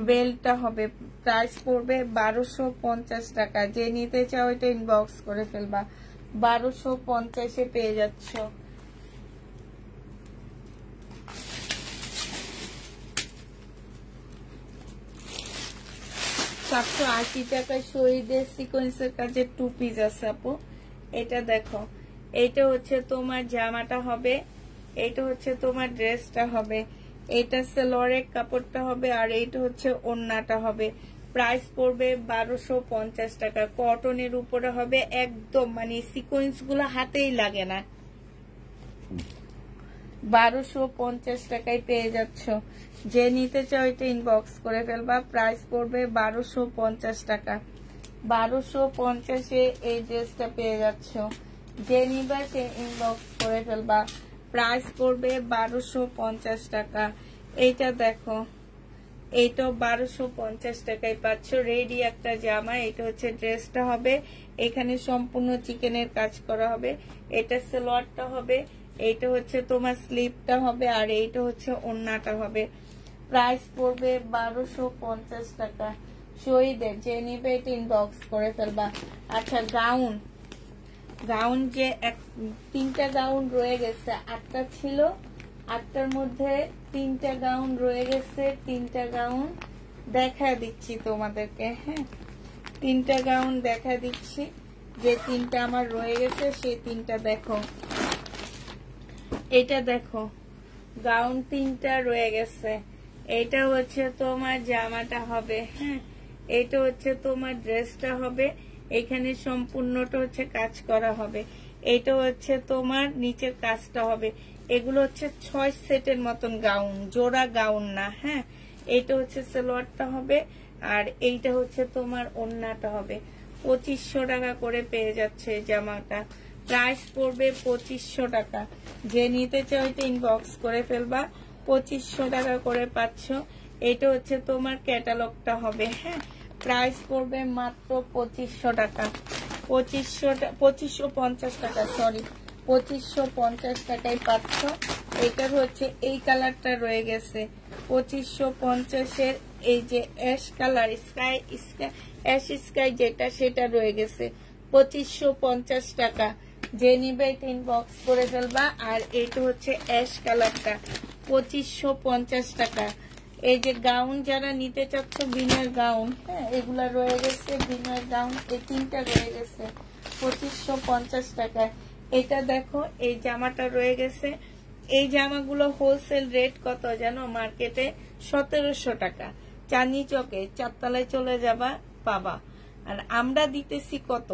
বেলটা হবে। প্রাইস পড়বে 1250 টাকা। যে নিতে চাও এটা ইনবক্স করে ফেলবা। 1250-এ পেয়ে যাচ্ছ। 780 টাকায় শহীদের সিকোয়েন্সের কাজে 2 পিস আছে আপু। এটা দেখো, এটা হচ্ছে তোমার জামাটা হবে, এটা হচ্ছে তোমার ড্রেসটা হবে, এটা সেলরের কাপড়টা হবে, আর এইটা হচ্ছে ওড়নাটা হবে। প্রাইস পড়বে 1250 টাকা। কটনের উপরে হবে, একদম মানে সিকোয়েন্স গুলো হাতেই লাগে না। 1250 টাকায় পেয়ে যাচ্ছ। যে নিতে চাও এটা ইনবক্স করে ফেলবা। প্রাইস পড়বে 1250 টাকা। 1250-এ এই ড্রেসটা পেয়ে যাচ্ছ। যে নিবা সে ইনবক্স করে ফেলবা। প্রাইস পড়বে 1250 টাকা। এইটা দেখো, এইটাও 1250 টাকায় পাচ্ছ। রেডি একটা জামা। এটা হচ্ছে ড্রেসটা হবে, এখানে সম্পূর্ণ চিকেনের কাজ করা হবে। এটা সালোয়ারটা হবে, এইটা হচ্ছে তোমার স্লিভটা হবে, আর এইটা হচ্ছে ওড়নাটা হবে। প্রাইস পড়বে 1250 টাকা। শহীদের যে নিবে এটা ইনবক্স করে ফেলবা। আচ্ছা, গাউন, গাউন যে 3টা গাউন রয়ে গেছে, 8টা ছিল, 8টার মধ্যে 3টা গাউন রয়ে গেছে। 3টা গাউন দেখা দিচ্ছি তোমাদেরকে। হ্যাঁ, 3টা গাউন দেখা দিচ্ছি। যে 3টা আমার রয়ে গেছে সেই 3টা দেখো। এটা দেখো, গাউন 3টা রয়ে গেছে। এটা হচ্ছে তোমার জামাটা হবে। হ্যাঁ, এটা হচ্ছে তোমার ড্রেসটা হবে, এখানে সম্পূর্ণটা হচ্ছে কাজ করা হবে। এইটা হচ্ছে তোমার নিচের কাজটা হবে। এগুলো হচ্ছে 6 সেটের মতন গাউন, জোড়া গাউন না। হ্যাঁ, এইটা হচ্ছে সালোয়ারটা হবে, আর এইটা হচ্ছে তোমার ওড়নাটা হবে। 2500 টাকা করে পেয়ে যাচ্ছে এই জামাটা। প্রাইস পড়বে 2500 টাকা। যে নিতে চাও এটা ইনবক্স করে ফেলবা। 2500 টাকা করে পাচ্ছ। এটা হচ্ছে তোমার ক্যাটালগটা হবে। হ্যাঁ, প্রাইস পড়বে মাত্র 2500 টাকা। 2550 টাকা, সরি 2550 টাকায় পাচ্ছ। এটার হচ্ছে এই কালারটা রয়ে গেছে 2550-এর। এই যে অ্যাশ কালার, অ্যাশ স্কাই যেটা, সেটা রয়ে গেছে 2550 টাকা। যে নিবে এটা ইনবক্স করে ফেলবা। আর এইটা হচ্ছে অ্যাশ কালারটা 2550 টাকা। এই যে গাউন যারা নিতে চাচ্ছ, বিনয়ের গাউন, হ্যাঁ এগুলা রয়ে গেছে। বিনয়ের গাউন এই 3টা রয়ে গেছে 2550 টাকা। এটা দেখো, এই জামাটা রয়ে গেছে। এই জামাগুলো হোলসেল রেট কত জানো? মার্কেটে 1700 টাকা। চাঁদনি চকে 4 তলায় চলে যাবা, পাবা। আর আমরা দিতেছি কত?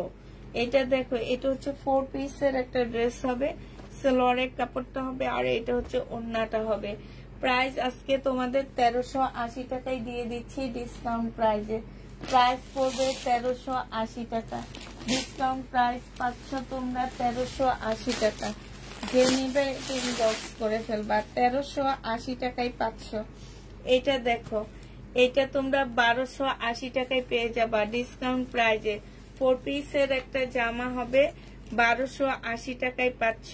এটা দেখো, এটা হচ্ছে 4 পিসের একটা ড্রেস হবে। সালোয়ারের কাপড়টা হবে, আর এটা হচ্ছে ওড়নাটা হবে। প্রাইস আজকে তোমাদের 1380 টাকায় দিয়ে দিচ্ছি ডিসকাউন্ট প্রাইজে। প্রাইস পড়বে 1380 টাকা। ডিসকাউন্ট প্রাইস পাচ্ছ তোমরা 1380 টাকা। যে নিবে ইনবক্স করে ফেলবা। 1380 টাকায় পাচ্ছ। এটা দেখো, এটা তোমরা 1280 টাকায় পেয়ে যাবা ডিসকাউন্ট প্রাইজে। 4 পিসের একটা জামা হবে, 1280 টাকায় পাচ্ছ।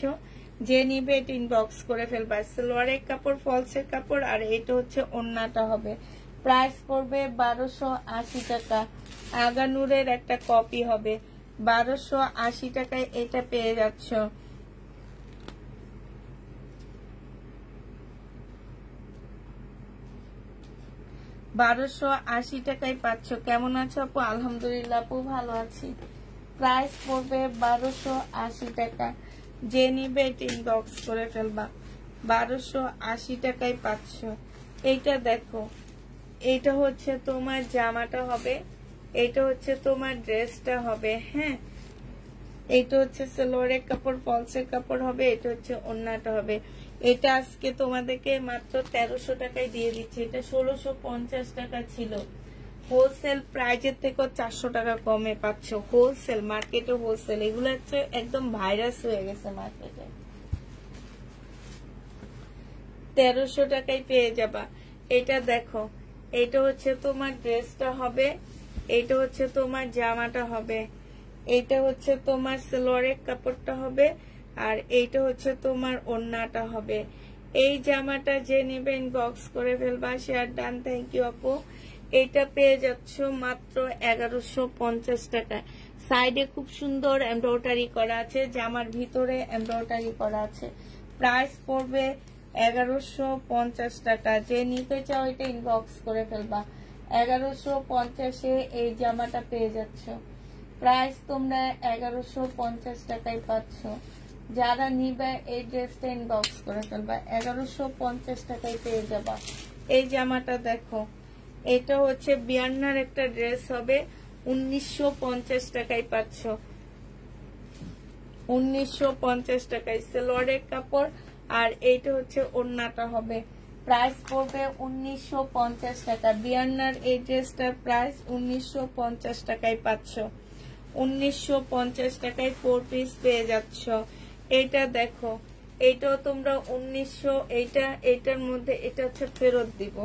যে নিবে এটা ইনবক্স করে ফেলবা। সালোয়ারের কাপড়, ফলসের কাপড়, আর এটা হচ্ছে ওড়নাটা হবে। প্রাইস পড়বে 1280 টাকা। আগানুরের একটা কপি হবে, 1280 টাকায় এটা পেয়ে যাচ্ছ। $1280 টাকায় পাচ্ছ। কেমন আছো আপু? আলহামদুলিল্লাহ আপু, ভালো আছি। প্রাইস পড়বে 1280 টাকা। যে নিবে এটা ইনবক্স করে ফেলবা। 1280 টাকায় পাচ্ছ। এইটা দেখো, এইটা হচ্ছে তোমার জামাটা হবে, এইটা হচ্ছে তোমার ড্রেসটা হবে। হ্যাঁ, এইটা হচ্ছে সালোয়ারের কাপড়, ফলসের কাপড় হবে, এটা হচ্ছে ওড়নাটা হবে। এটা আজকে তোমাদেরকে মাত্র 1300 টাকায় দিয়ে দিচ্ছি। এটা 1650 টাকা ছিল। হোলসেল প্রাইজের থেকে 400 টাকা কমে পাচ্ছ। হোলসেল মার্কেটে, হোলসেল এগুলো হচ্ছে একদম ভাইরাস হয়ে গেছে মার্কেটে। 1300 টাকায় পেয়ে যাবা। এটা দেখো, এটা হচ্ছে তোমার ড্রেসটা হবে, এটা হচ্ছে তোমার জামাটা হবে, এইটা হচ্ছে তোমার সালোয়ারের কাপড়টা হবে, আর এইটা হচ্ছে তোমার ওড়নাটা হবে। এই জামাটা যে নেবে ইনবক্স করে ফেলবা। শেয়ার ডান, থ্যাংক ইউ আপু। এটা পেয়ে যাচ্ছ মাত্র 1150 টাকা। সাইডে খুব সুন্দর এমব্রয়ডারি করা আছে, জামার ভিতরে এমব্রয়ডারি করা আছে। প্রাইস পড়বে 1150 টাকা। যে নিতে চাও এটা ইনবক্স করে ফেলবা। 1150-এ এই জামাটা পেয়ে যাচ্ছ। প্রাইস তোমরা 1150 টাকায় পাচ্ছ। যারা নিবে এই ড্রেসটা ইনবক্স করে ফেলবা। 1150 টাকায় পেয়ে যাবা। এই জামাটা দেখো, এটা হচ্ছে বিয়ান্নার একটা ড্রেস হবে, 1950 টাকায় পাচ্ছ। 1950 টাকায় সালোয়ারের কাপড়, আর এইটা হচ্ছে ওড়নাটা হবে। প্রাইস পড়বে 1950 টাকা। বিয়ান্নার এই ড্রেসটার প্রাইস 1950 টাকায় পাচ্ছ। 1950 টাকায় 4 পিস পেয়ে যাচ্ছ। এটা দেখো, এটাও তোমরা 1900, এইটার মধ্যে এটা হচ্ছে ফেরত দিব।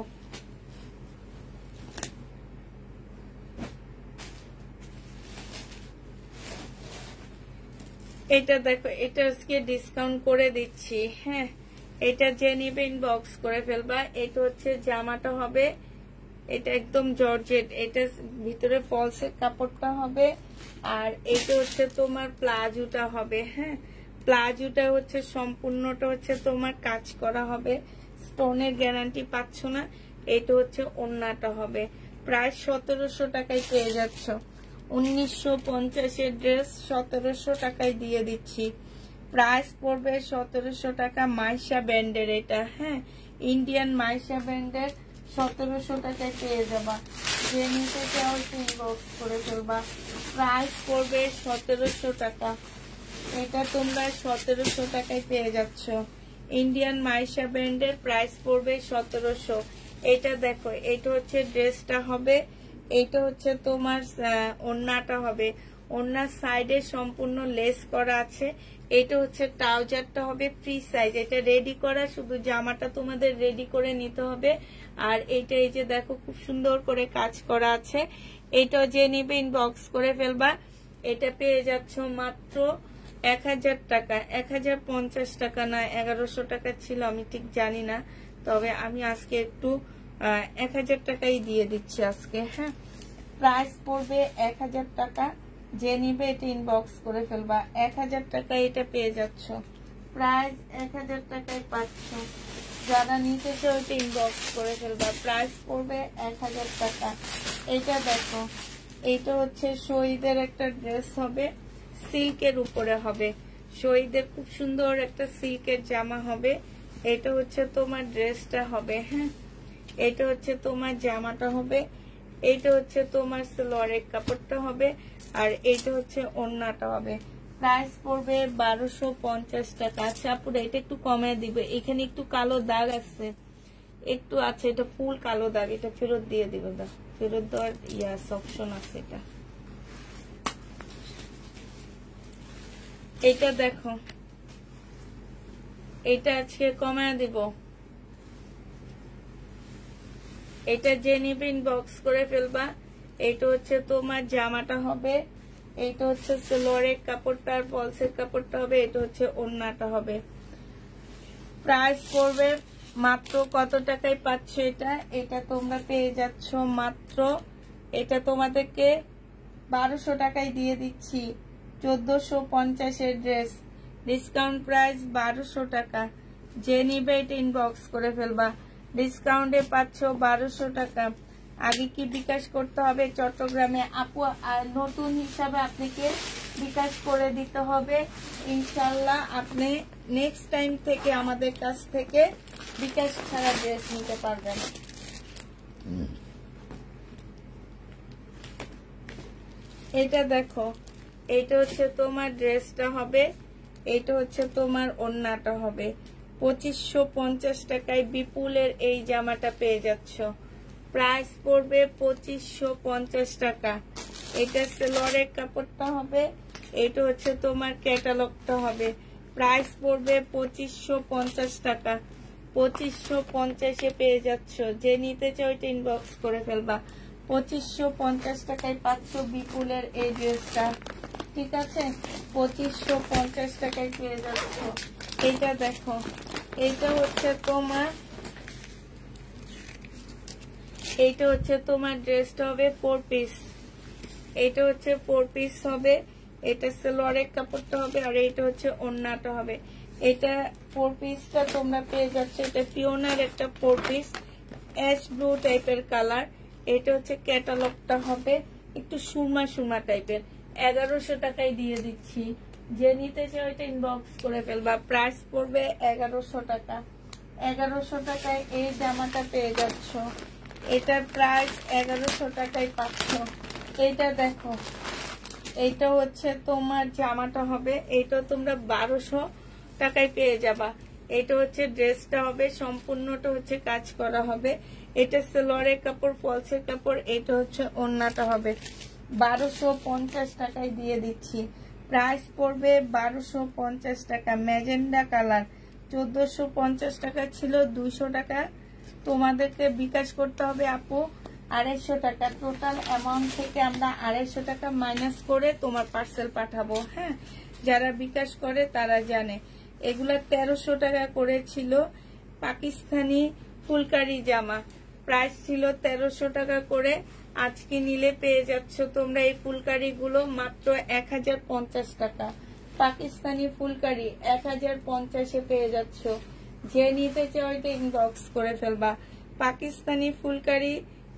এটা দেখো, এটা আজকে ডিসকাউন্ট করে দিচ্ছি। হ্যাঁ, এটা যে নিবে ইনবক্স করে ফেলবা। এটা হচ্ছে জামাটা হবে, এটা একদম জর্জেট, এটা ভিতরে ফলসের কাপড়টা হবে, আর এটা হচ্ছে তোমার প্লাজোটা হবে। হ্যাঁ, প্লাজোটা হচ্ছে সম্পূর্ণটা হচ্ছে তোমার কাজ করা হবে, স্টোনের গ্যারান্টি পাচ্ছ না। এটা হচ্ছে ওড়নাটা হবে। প্রায় 1700 টাকায় পেয়ে যাচ্ছ। 1950-এর ড্রেস 1700 টাকায় দিয়ে দিচ্ছি। প্রাইস পড়বে 1700 টাকা। মাইশা ব্র্যান্ডের এটা, হ্যাঁ ইন্ডিয়ান মাইশা ব্র্যান্ডের, 1700 টাকায় পেয়ে যাবা। যে নিতে চাও ইনবক্স করে ফেলবা। প্রাইস পড়বে 1700 টাকা। এটা তোমরা 1700 টাকায় পেয়ে যাচ্ছ। ইন্ডিয়ান মাইশা ব্র্যান্ডের, প্রাইস পড়বে 1700। এটা দেখো, এটা হচ্ছে ড্রেসটা হবে, এইটা হচ্ছে তোমার ওড়নাটা হবে। ওড়নার সাইডে সম্পূর্ণ লেস করা আছে। এটা হচ্ছে ট্রাউজারটা হবে ফ্রি সাইজ। এটা রেডি করা, শুধু জামাটা তোমাদের রেডি করে নিতে হবে। আর এইটা এই যে দেখো খুব সুন্দর করে কাজ করা আছে। এইটাও যে নিবে ইনবক্স করে ফেলবা। এটা পেয়ে যাচ্ছ মাত্র 1000 টাকা, 1050 টাকা না 1100 টাকা ছিল, আমি ঠিক জানি না। তবে আমি আজকে একটু 1000 টাকাই দিয়ে দিচ্ছি আজকে। হ্যাঁ, প্রাইস পড়বে 1000 টাকা। যে নিবে এটা ইনবক্স করে ফেলবা। 1000 টাকা এটা পেয়ে যাচ্ছ, প্রাইস 1000 টাকায় পাচ্ছ। যারা নিতে চাও এটা ইনবক্স করে ফেলবা। প্রাইস পড়বে 1000 টাকা। এটা দেখো, এইটা হচ্ছে শহীদের একটা ড্রেস হবে, সিল্কের উপরে হবে। শহীদের খুব সুন্দর একটা সিল্কের জামা হবে। এটা হচ্ছে তোমার ড্রেসটা হবে। হ্যাঁ, এটা হচ্ছে তোমার জামাটা হবে। এইটা হচ্ছে তোমার সালোয়ারের কাপড়টা হবে। আর এইটা হচ্ছে ওড়নাটা হবে। প্রাইস পড়বে 1250 টাকা। আচ্ছা আপুরা, এটা একটু কমে দিবে। এখানে একটু কালো দাগ আছে, একটু আছে, এটা ফুল কালো দাগ, এটা ফেরত দিয়ে দিবে। ফেরত দেওয়ার অপশন আছে। এটা দেখো, এটা আজকে কমায় দিব। এটা যে নিবে ইনবক্স করে ফেলবা। এটা হচ্ছে তোমার জামাটা হবে। এটা হচ্ছে সালোয়ারের কাপড়টা আর ফলসের কাপড়টা হবে। এটা হচ্ছে ওড়নাটা হবে। প্রাইস পড়বে মাত্র কত টাকায় পাচ্ছ এটা? এটা তোমরা পেয়ে যাচ্ছ মাত্র, এটা তোমাদেরকে 1200 টাকায় দিয়ে দিচ্ছি। 1450 এর ড্রেস, ডিসকাউন্ট প্রাইস 1200 টাকা। যে নিবে এটা ইনবক্স করে ফেলবা। ডিসকাউন্টে পাচ্ছ 1200 টাকা। আগে কি বিকাশ করতে হবে চট্টগ্রামে আপু? আর নতুন হিসাবে আপনাকে বিকাশ করে দিতে হবে ইনশাল্লাহ। আপনি নেক্সট টাইম থেকে আমাদের কাছ থেকে বিকাশ ছাড়া ড্রেস নিতে পারবেন। এটা দেখো, এটা হচ্ছে তোমার ড্রেসটা হবে। এটা হচ্ছে তোমার ওড়নাটা হবে। 2550 টাকায় বিপুলের এই জামাটা পেয়ে যাচ্ছ। প্রাইস পড়বে 2550 টাকা। এটা সালোয়ারের কাপড়টা হবে। এটা হচ্ছে তোমার ক্যাটালগটা হবে। প্রাইস পড়বে 2550 টাকা। 2550 পেয়ে যাচ্ছ। যে নিতে চাও এটা ইনবক্স করে ফেলবা। 2550 টাকায় পাচ্ছ বিপুলের এই ড্রেসটা। ঠিক আছে, 2550 টাকায় পেয়ে যাচ্ছ। এটা দেখো, এটা হচ্ছে তোমার, এইটা হচ্ছে তোমার ড্রেসটা হবে 4 পিস। এইটা হচ্ছে 4 পিস হবে। এটা সালোয়ারের কাপড়টা হবে আর এইটা হচ্ছে ওড়নাটা হবে। এটা 4 পিসটা তোমরা পেয়ে যাচ্ছ। এটা পিওনার একটা 4 পিস, অ্যাশ ব্লু টাইপের কালার। এটা হচ্ছে ক্যাটালগটা হবে, একটু সুরমা সুরমা টাইপের। 1100 টাকায় দিয়ে দিচ্ছি। যে নিতে চাও এটা ইনবক্স করে ফেলবা। প্রাইস পড়বে 1100 টাকা। 1100 টাকায় এই জামাটা পেয়ে যাচ্ছ। এটার প্রাইস 1100 টাকায় পাচ্ছ। এটা দেখো, এইটা হচ্ছে তোমার জামাটা হবে। এইটা তোমরা 1200 টাকায় পেয়ে যাবা। এটা হচ্ছে ড্রেসটা হবে, সম্পূর্ণটা হচ্ছে কাজ করা হবে। এটা সালোয়ারের কাপড়, ফলসের কাপড়। এটা হচ্ছে ওড়নাটা হবে। 1250 টাকায় দিয়ে দিচ্ছি। প্রাইস পড়বে 1250 টাকা। ম্যাজেন্ডা কালার 1450 টাকা ছিল, 200 টাকা তোমাদেরকে বিকাশ করতে হবে আপু। 250 টাকা টোটাল অ্যামাউন্ট থেকে আমরা 250 টাকা মাইনাস করে তোমার পার্সেল পাঠাবো। হ্যাঁ, যারা বিকাশ করে তারা জানে। এগুলা 1300 টাকা করেছিল। পাকিস্তানি ফুলকারি জামা, প্রাইস ছিল 1300 টাকা করে। আজকে নিলে পেয়ে যাচ্ছ তোমরা এই ফুলকারি গুলো মাত্র 1050 টাকা। পাকিস্তানি ফুলকারি 1050 পেয়ে যাচ্ছ। যে নিতে চাও এটা ইনবক্স করে ফেলবা। পাকিস্তানি ফুলকারি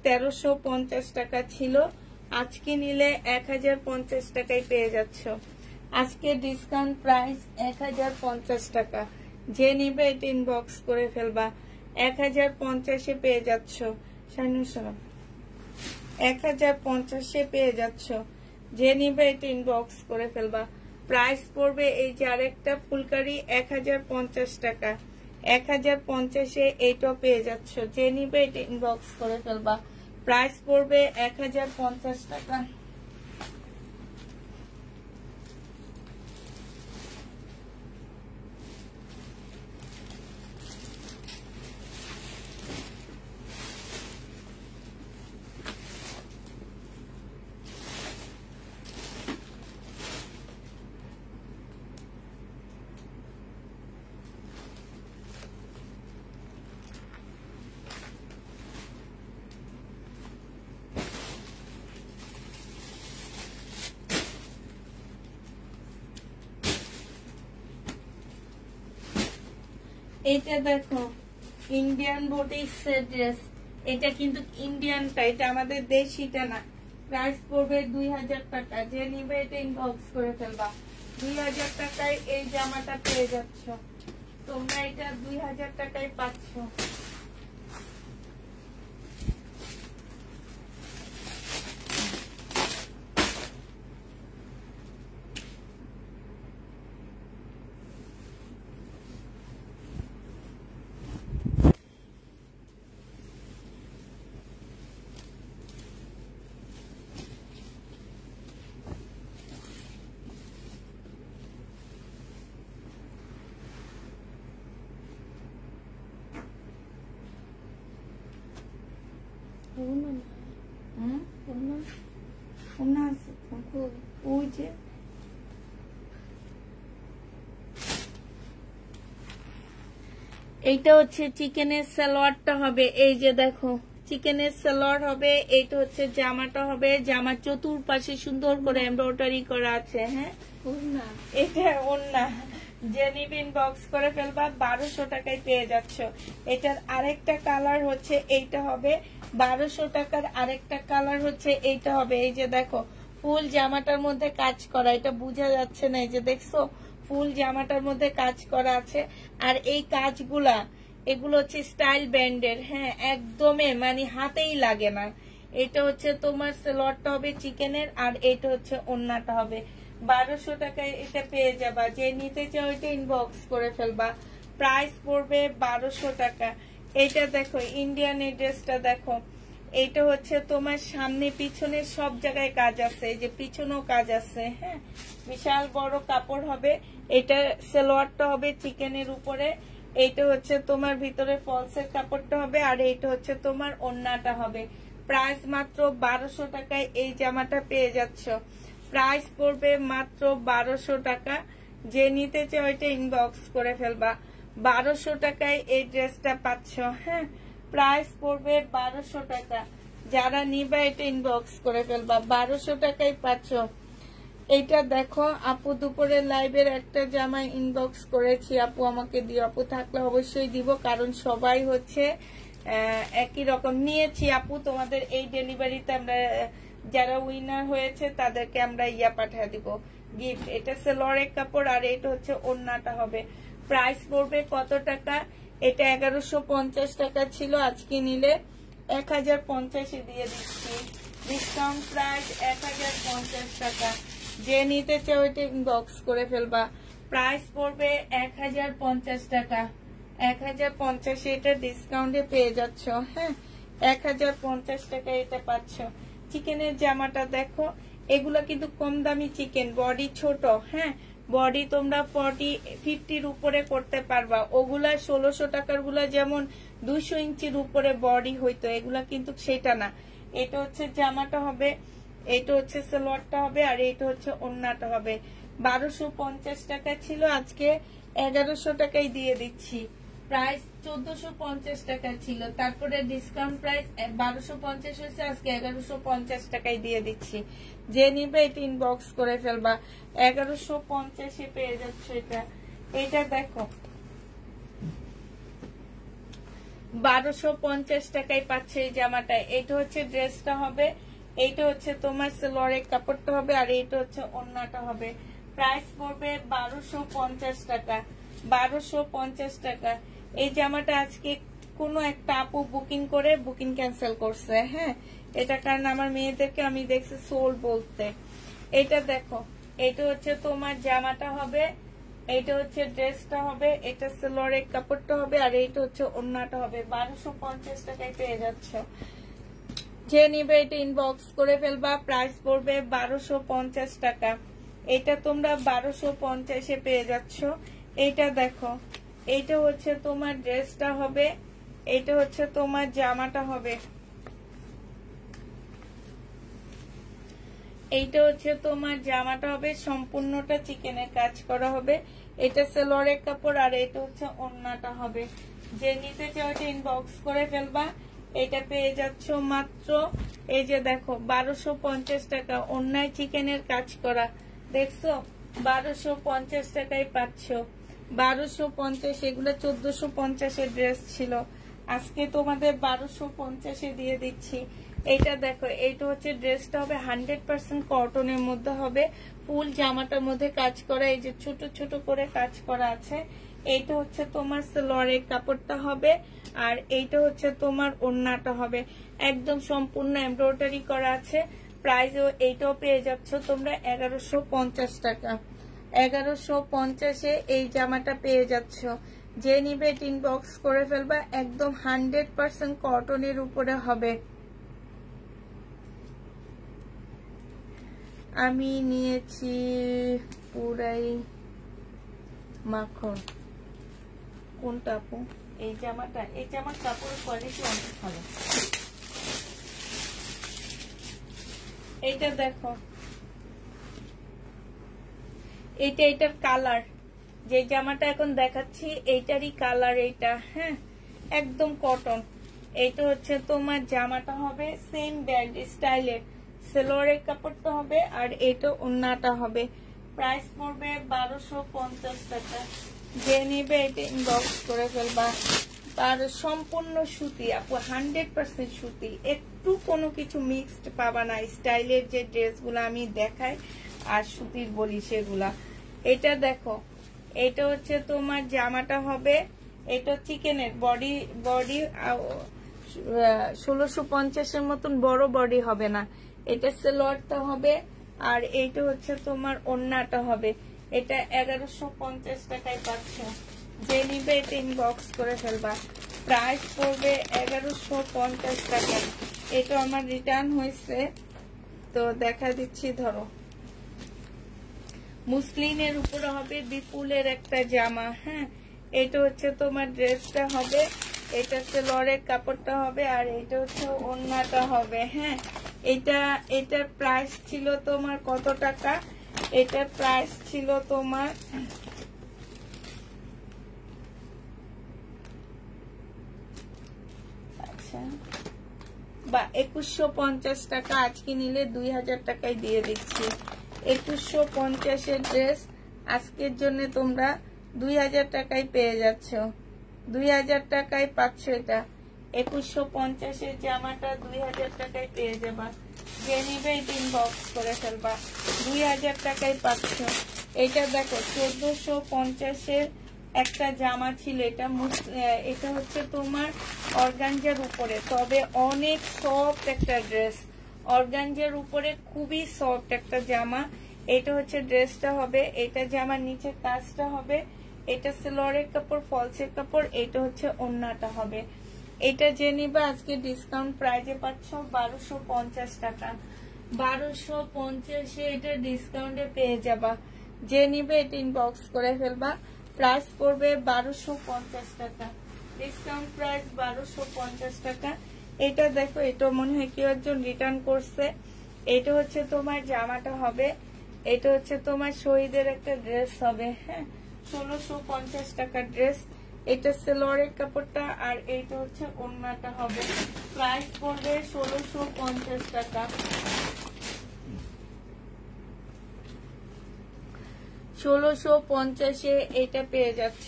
1350 টাকা ছিল, আজকে নিলে 1050 টাকায় পেয়ে যাচ্ছ। আজকে ডিসকাউন্ট প্রাইস 1050 টাকা। যে নিবে এটা ইনবক্স করে ফেলবা। 1050 পেয়ে যাচ্ছ। 1050 পেয়ে যাচ্ছ। যে নিবে এটা ইনবক্স করে ফেলবা। প্রাইস পড়বে এই যে আরেকটা ফুলকারি 1050 টাকা। 1050-এ এইটাও পেয়ে যাচ্ছ, যে নিবে এটা ইনবক্স করে ফেলবা। প্রাইস পড়বে 1050 টাকা। এটা দেখো ইন্ডিয়ান বুটিক্স এর ড্রেস, এটা কিন্তু ইন্ডিয়ানটা, এটা আমাদের দেশিটা না। প্রাইস পড়বে 2000 টাকা। যে নিবে এটা ইনবক্স করে ফেলবা। 2000 টাকায় এই জামাটা পেয়ে যাচ্ছ তোমরা, এটা 2000 টাকায় পাচ্ছ। এইটা হচ্ছে চিকেনের সালোয়ারটা হবে, এই যে দেখো চিকেনের সালোয়ার হবে। এইটা হচ্ছে জামাটা হবে, জামার চতুর্পাশে সুন্দর করে এমব্রয়ডারি করা আছে। হ্যাঁ এটা ওন্না। যে নিবে ইনবক্স করে ফেলবা। 1200 টাকায় পেয়ে যাচ্ছ। এটার আরেকটা কালার হচ্ছে এইটা হবে 1200 টাকার। আরেকটা কালার হচ্ছে এইটা হবে, এই যে দেখো ফুল জামাটার মধ্যে কাজ করা, এটা বোঝা যাচ্ছে না, এই যে দেখছো ফুল জামাটার মধ্যে কাজ করা আছে। আর এই কাজগুলা এগুলো হচ্ছে স্টাইল ব্যান্ডের। হ্যাঁ একদমই মানে হাতেই লাগে না। এটা হচ্ছে তোমার সালোয়ারটা হবে চিকেনের, আর এটা হচ্ছে ওন্নাটা হবে। 1200 টাকায় এটা পেয়ে যাবা। যে নিতে চাও এটা ইনবক্স করে ফেলবা। প্রাইস পড়বে 1200 টাকা। এটা দেখো ইন্ডিয়ান এই ড্রেসটা দেখো, এইটা হচ্ছে তোমার সামনে পিছনে সব জায়গায় কাজ আছে, এই যে পিছনেও কাজ আছে। হ্যাঁ বিশাল বড় কাপড় হবে। এটা সালোয়ারটা হবে চিকেনের উপরে, এইটা হচ্ছে তোমার ভিতরে ফলসের কাপড়টা হবে, আর এইটা হচ্ছে তোমার ওন্নাটা হবে। প্রাইস মাত্র 1200 টাকায় এই জামাটা পেয়ে যাচ্ছ। প্রাইস পড়বে মাত্র 1200 টাকা। যে নিতে চাও এটা ইনবক্স করে ফেলবা। 1200 টাকায় এই ড্রেসটা পাচ্ছ। হ্যাঁ প্রাইস পড়বে 1200 টাকা। যারা নিবা এটা ইনবক্স করে ফেলবা। 1200 টাকায় পাচ্ছ। এইটা দেখো আপু দুপুরে লাইভের একটা জামা ইনবক্স করেছি, আপু আমাকে দিও। আপু থাকলে অবশ্যই দিব, কারণ সবাই হচ্ছে একই রকম নিয়েছি। আপু তোমাদের এই ডেলিভারিতে আমরা যারা উইনার হয়েছে তাদেরকে আমরা পাঠিয়ে দিব গিফট। এটা সালোয়ারের কাপড়, আর এটা হচ্ছে ওন্নাটা হবে। প্রাইস পড়বে কত টাকা? এটা 1150 টাকা ছিল, আজকে নিলে 1050-এ দিয়ে দিচ্ছি। ডিসকাউন্ট প্রাইস 1050 টাকা। যে নিতে চাও এটা ইনবক্স করে ফেলবা। প্রাইস পড়বে 1050 টাকা। 1050-এ এটা ডিসকাউন্টে পেয়ে যাচ্ছ। হ্যাঁ 1050 টাকা এটা পাচ্ছ। চিকেনের জামাটা দেখো, এগুলা কিন্তু কম দামি চিকেন, বডি ছোট। হ্যাঁ বডি তোমরা 40-50-র উপরে করতে পারবা। ওগুলা 1600 টাকার গুলা যেমন 200 ইঞ্চির উপরে বডি হইতো, এগুলা কিন্তু সেটা না। এটা হচ্ছে জামাটা হবে, এটা হচ্ছে সালোয়ারটা হবে, আর এটা হচ্ছে ওন্নাটা হবে। 1250 টাকা ছিল, আজকে 1100 টাকায় দিয়ে দিচ্ছি। প্রাইস 1450 টাকা ছিল, তারপরে ডিসকাউন্ট প্রাইস 1250 হয়েছে, আজকে 1150 টাকায় দিয়ে দিচ্ছি। যে নিবে এটা ইনবক্স করে ফেলবা। 1150-এ পেয়ে যাচ্ছে এটা। এটা দেখো 1250 টাকায় পাচ্ছে এই জামাটা। এটা হচ্ছে ড্রেসটা হবে, এইটা হচ্ছে তোমার সালোয়ারের কাপড়টা হবে, আর এইটা হচ্ছে ওন্নাটা হবে। প্রাইস পড়বে 1250 টাকা। 1250 টাকা। এই জামাটা আজকে কোনো একটা আপু বুকিং করে বুকিং ক্যান্সেল করছে। হ্যাঁ এটা কারণ আমার মেয়েদেরকে আমি দেখছি সোল বলতে। এটা দেখো এটা হচ্ছে তোমার জামাটা হবে, এইটা হচ্ছে ড্রেসটা হবে, এটা সালোয়ারের কাপড়টা হবে, আর এইটা হচ্ছে ওড়নাটা হবে। 1250 টাকায় পেয়ে যাচ্ছ। যে নিবে এটা ইনবক্স করে ফেলবা। প্রাইস পড়বে 1250 টাকা। এটা তোমরা 1250-এ পেয়ে যাচ্ছ। এইটা দেখো, এইটা হচ্ছে তোমার ড্রেসটা হবে, এইটা হচ্ছে তোমার জামাটা হবে, এইটা হচ্ছে তোমার জামাটা হবে, সম্পূর্ণটা চিকেনের কাজ করা হবে। এটা সালোয়ারের কাপড়, আর এটা হচ্ছে ওড়নাটা হবে। যে নিতে চাও এটা ইনবক্স করে ফেলবা। এটা পেয়ে যাচ্ছ মাত্র, এই যে দেখো 1250 টাকা। ওড়নায় চিকেনের কাজ করা, দেখছো? 1250 টাকায় পাচ্ছ। 1250, এগুলো 1450-এর ড্রেস ছিল, আজকে তোমাদের 1250-এ দিয়ে দিচ্ছি। এইটা দেখো, এইটা হচ্ছে ড্রেসটা হবে 100% কটনের মধ্যে হবে। ফুল জামাটার মধ্যে কাজ করা, এই যে ছোট ছোট করে কাজ করা আছে। এইটা হচ্ছে তোমার সালোয়ারের কাপড়টা হবে, আর এইটা হচ্ছে তোমার ওড়নাটা হবে। একদম সম্পূর্ণ এমব্রয়ডারি করা আছে। প্রাইসও এইটাও পেয়ে যাচ্ছ তোমরা 1150 টাকা। 1150-এ এই জামাটা পেয়ে যাচ্ছ। যে নিবে ইনবক্স করে ফেলবা। একদম 100% কটনের উপরে হবে। আমি নিয়েছি পুরাই মাখন। কোনটা আপু? এই জামাটা। এই জামার কাপড়ের কোয়ালিটি অনেক ভালো। এইটা দেখো, এইটা এটার কালার, যে জামাটা এখন দেখাচ্ছি এইটারই কালার এইটা। হ্যাঁ, একদম কটন। এইটা হচ্ছে তোমার জামাটা হবে সেম ব্যান্ড স্টাইলের, সালোয়ারের কাপড়টা হবে, আর এটা ওড়নাটা হবে। প্রাইস পড়বে 1250 টাকা। যে নিবে এটা ইনবক্স করে ফেলবা। তার সম্পূর্ণ সুতি আপু, 100% সুতি, একটু কোনো কিছু মিক্সড পাবা না। স্টাইলের যে ড্রেসগুলো আমি দেখাই আর সুতির বলি সেগুলা। এটা দেখো, এটা হচ্ছে তোমার জামাটা হবে, এটা চিকেনের বডি 1650-এর মতন বড় বডি হবে না। এটা সালোয়ারটা হবে, আর এইটা হচ্ছে তোমার ওড়নাটা হবে। এটা 1150 টাকায় পাচ্ছ। যে নিবে এটা ইনবক্স করে ফেলবা। প্রাইস পড়বে 1150 টাকা। এটা আমার রিটার্ন হয়েছে, তো দেখা দিচ্ছি। ধরো, মুসলিনের উপরে হবে বিপুলের একটা জামা। হ্যাঁ, এটা হচ্ছে তোমার ড্রেসটা হবে, এটা সালোয়ারের কাপড়টা হবে, আর এটা হচ্ছে ওড়নাটা হবে। হ্যাঁ, এটার প্রাইস ছিল তোমার কত টাকা? এটার প্রাইস ছিল তোমার আচ্ছা 2150 টাকা। আজকে নিলে 2000 টাকায় দিয়ে দিচ্ছি। 2150-এর ড্রেস আজকের জন্য তোমরা 2000 টাকায় পেয়ে যাচ্ছ। 2000 টাকায় পাচ্ছ এটা। 2150-এর জামাটা 2000 টাকায় পেয়ে যাবা। যে নিবে ইনবক্স করে ফেলবা। 2000 টাকায় পাচ্ছ। এটা দেখো, 1450-এর একটা জামা ছিল। এটা হচ্ছে তোমার অর্গানজার উপরে, তবে অনেক সফট একটা ড্রেস। অর্গানজার উপরে খুবই সফট একটা জামা। এটা হচ্ছে ড্রেসটা হবে, এটা জামার নিচে কাজটা হবে, এটা সালোয়ারের কাপড়, ফলসের কাপড়, এটা হচ্ছে ওড়নাটা হবে। এটা যে নিবা আজকে ডিসকাউন্ট প্রাইজে পাচ্ছ 1250 টাকা। 1250-এ এটা ডিসকাউন্টে পেয়ে যাবা। যে নিবে এটা ইনবক্স করে ফেলবা। প্রাইস পড়বে 1250 টাকা। ডিসকাউন্ট প্রাইস 1250 টাকা। এটা দেখো, এটা মনে হয় কেউ একজন রিটার্ন করছে। এটা হচ্ছে তোমার জামাটা হবে, এটা হচ্ছে তোমার শহীদের একটা ড্রেস হবে। হ্যাঁ, 1650 টাকার ড্রেস। এটা সালোয়ারের কাপড়টা, আর এইটা হচ্ছে ওড়নাটা হবে। প্রাইস পড়বে 1650 টাকা। 1650-এ এটা পেয়ে যাচ্ছ।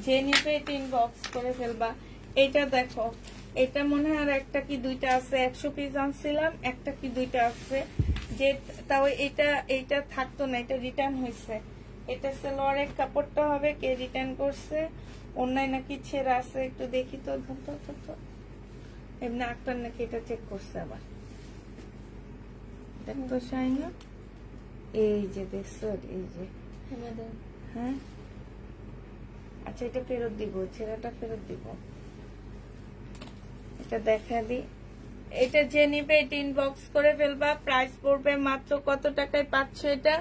যে নিবে এটা ইনবক্স করে ফেলবা। এটা দেখো, এটা মনে হয় আর একটা কি দুইটা আছে। 100 পিস আনছিলাম, একটা কি দুইটা আছে। যে তাও এটা থাকতো না, এটা রিটার্ন হয়েছে। এটা সালোয়ারের কাপড়টা হবে, কে রিটার্ন করছে, অন্যায় নাকি ছেঁড়া আছে, একটু দেখি তো। এমনি আক্তার নাকি এটা চেক করছে আবার। দেখতো শাইনা, এই যে দেখছো, এই যে হ্যাঁ। আচ্ছা এটা ফেরত দিব, ছেলেটা ফেরত দিব। এটা দেখা দি, এটা যে নিবে এটা ইনবক্স করে ফেলবা। প্রাইস পড়বে মাত্র কত টাকায় পাচ্ছ এটা?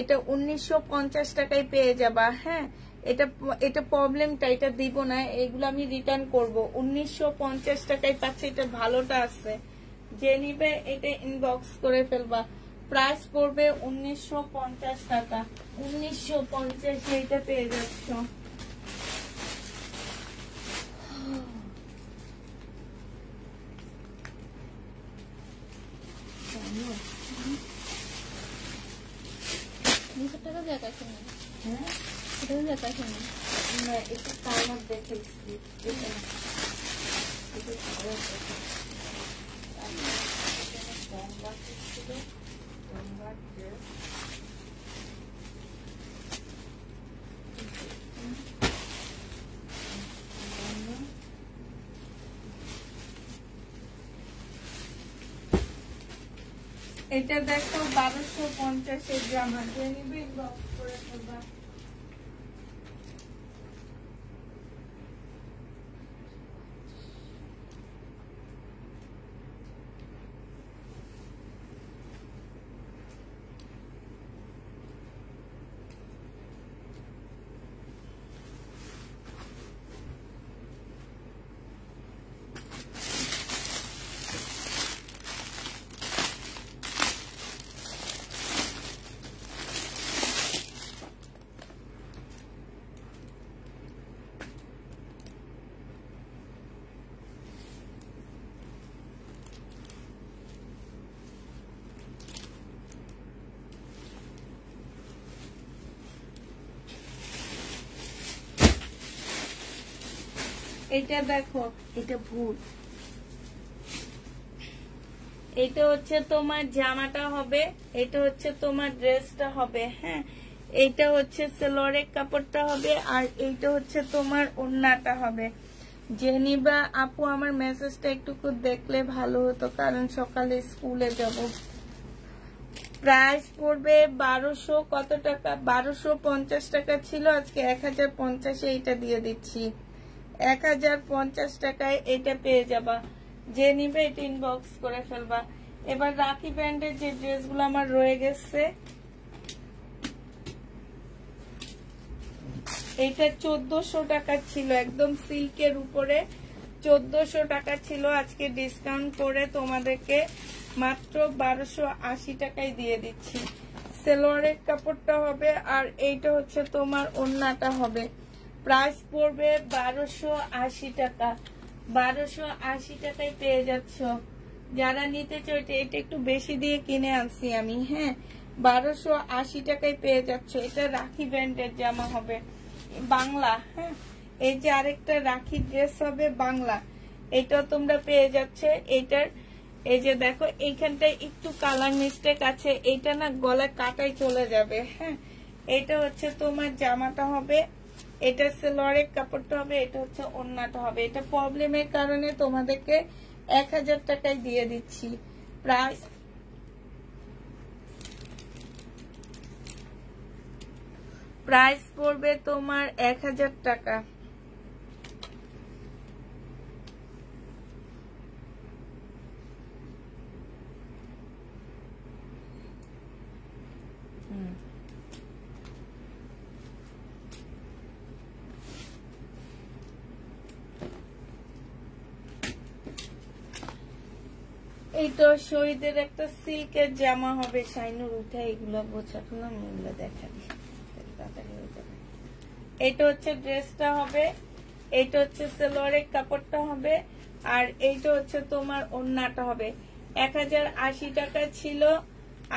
এটা 1950 টাকায় পেয়ে যাবা। হ্যাঁ, এটা প্রবলেমটা, এটা দিব না, এগুলো আমি রিটার্ন করব। 1950 টাকায় পাচ্ছে, এটা ভালোটা আছে। যে নিবে এটা ইনবক্স করে ফেলবা। প্রাইস পড়বে 1950 টাকা। 1950 এটা পেয়ে যাচ্ছ। টাকা দেখাচ্ছে না, হ্যাঁ এটা দেখাচ্ছে না, না এটা কালার দেখেছি, এটা এটা দেখো 1250 জামা, যে নিবে ইনবক্স করে ফেলবা। এটা দেখো, এটা ভুল, এটা হচ্ছে তোমার জামাটা হবে, এটা হচ্ছে তোমার ড্রেসটা হবে। হ্যাঁ, এইটা হচ্ছে সেলোয়ারের কাপড়টা হবে, আর এইটা হচ্ছে তোমার ওড়নাটা হবে। যে নিবা আপু আমার মেসেজটা একটু দেখলে ভালো হতো, কারণ সকালে স্কুলে যাব। প্রাইস পড়বে 1200 কত টাকা, 1250 টাকা ছিল, আজকে 1050 এইটা দিয়ে দিচ্ছি। 1050 টাকায় এটা পেয়ে যাবা। যে নিবে এটা ইনবক্স করে ফেলবা। এবার রাখি ব্র্যান্ডের যে ড্রেসগুলো আমার রয়ে গেছে, এটা 1400 টাকা ছিল, একদম সিল্কের উপরে 1400 টাকা ছিল, আজকে ডিসকাউন্ট করে তোমাদেরকে মাত্র 1280 টাকায় দিয়ে দিচ্ছি। সেলোয়ারের কাপড়টা হবে, আর এইটা হচ্ছে তোমার ওড়নাটা হবে। প্রাইস পড়বে 1280 টাকা। 1280 টাকায় পেয়ে যাচ্ছ। যারা নিতে চাও, এটা একটু বেশি দিয়ে কিনে আনছি আমি। হ্যাঁ, 1280 টাকায় পেয়ে যাচ্ছ। এটা রাখি ব্র্যান্ডের জামা হবে, বাংলা। হ্যাঁ, এই যে আরেকটা রাখি ড্রেস হবে বাংলা, এটাও তোমরা পেয়ে যাচ্ছে। এটার এই যে দেখো এইখানটায় একটু কালার মিস্টেক আছে, এইটা না গলায় কাটাই চলে যাবে। হ্যাঁ, এটা হচ্ছে তোমার জামাটা হবে, এটা সেলোয়ারের কাপড়টা হবে, এটা হচ্ছে ওড়নাটা হবে। এটা প্রবলেমের কারণে তোমাদেরকে 1000 টাকায় দিয়ে দিচ্ছি। প্রাইস পড়বে তোমার 1000 টাকা। এই তো শহীদের একটা সিল্কের জামা হবে, শাইনুর উঠে এগুলো বোঝানো, এগুলো দেখাবি তাড়াতাড়ি হয়ে যাবে। এটা হচ্ছে ড্রেসটা হবে, এইটা হচ্ছে সেলোয়ারের কাপড়টা হবে, আর এইটা হচ্ছে তোমার ওড়নাটা হবে। 1080 টাকা ছিল,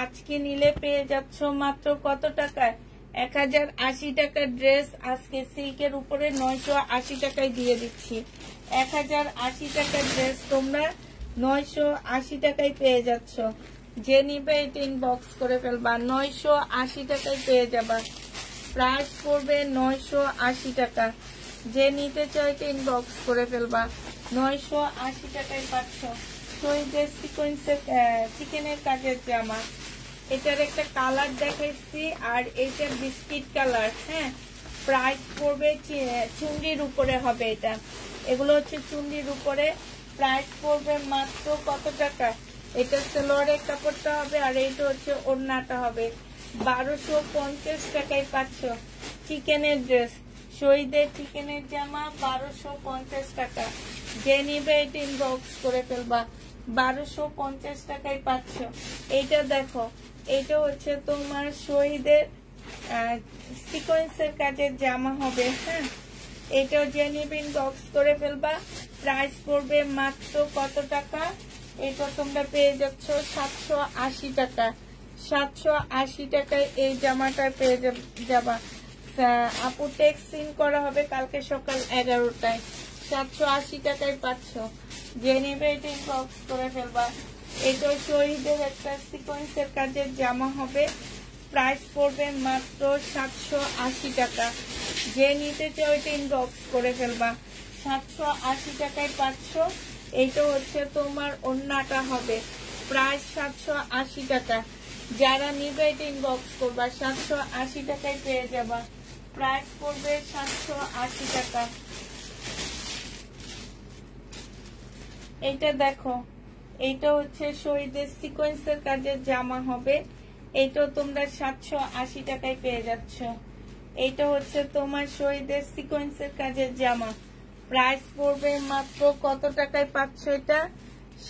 আজকে নিলে পেয়ে যাচ্ছ মাত্র কত টাকায়? 1080 টাকার ড্রেস আজকে সিল্কের উপরে 980 টাকায় দিয়ে দিচ্ছি। 1080 টাকার ড্রেস তোমরা 980 টাকায় পেয়ে যাচ্ছ। যে নিবে এটা ইনবক্স করে ফেলবা, 980 টাকায় পেয়ে যাবা। প্রাইস পড়বে 980 টাকা। যে নিতে চাও এটা ইনবক্স করে ফেলবা, 980 টাকায় পাচ্ছ। শহীদের সিকোয়েন্সের চিকেনের কাজের জামা, এটার একটা কালার দেখাইছি, আর এইটা বিস্কিট কালার। হ্যাঁ, প্রাইস পড়বে চুন্ডির উপরে হবে এটা। এগুলো হচ্ছে চুন্ডির উপরে, প্রাইস পড়বে মাত্র কত টাকা? এটা সালোয়ারের কাপড়টা হবে, আর এইটা হচ্ছে ওড়নাটা হবে। 1250 টাকায় পাচ্ছ চিকেনের ড্রেস, শহীদের চিকেনের জামা 1250 টাকা। যে নিবে এটা ইনবক্স করে ফেলবা, 1250 টাকায় পাচ্ছ। এইটা দেখো, এইটা হচ্ছে তোমার শহীদের সিকোয়েন্সের কাজের জামা হবে। হ্যাঁ, এটাও যে নিবে ইনবক্স করে ফেলবা, প্রাইস পড়বে মাত্র কত টাকা? এটা তোমরা পেয়ে যাচ্ছ 780 টাকা। 780 টাকায় এই জামাটা পেয়ে যাবা। আপু টেক্সট ইন করা হবে কালকে সকাল 11টায়। 780 টাকায় পাচ্ছ, যে নেবে এটা ইনবক্স করে ফেলবা। এটা শহীদের একটা সিকোয়েন্সের কাজের জামা হবে, প্রাইস পড়বে মাত্র 780 টাকা। যে নিতে চাও এটা ইনবক্স করে ফেলবা, 780 টাকায় পাচ্ছ। এইটা হচ্ছে তোমার ওড়নাটা হবে, প্রাইস 780 টাকা। যারা নিবে এটা ইনবক্স করবা, 780 টাকায় পেয়ে যাবা, প্রাইস পড়বে 780 টাকা। এইটা দেখো, এইটা হচ্ছে শহীদের সিকোয়েন্সের কাজের জামা হবে, এইটাও তোমরা 780 টাকায় পেয়ে যাচ্ছ। এইটা হচ্ছে তোমার শহীদের সিকোয়েন্সের কাজের জামা, প্রাইস পড়বে মাত্র কত টাকায় পাচ্ছ? এটা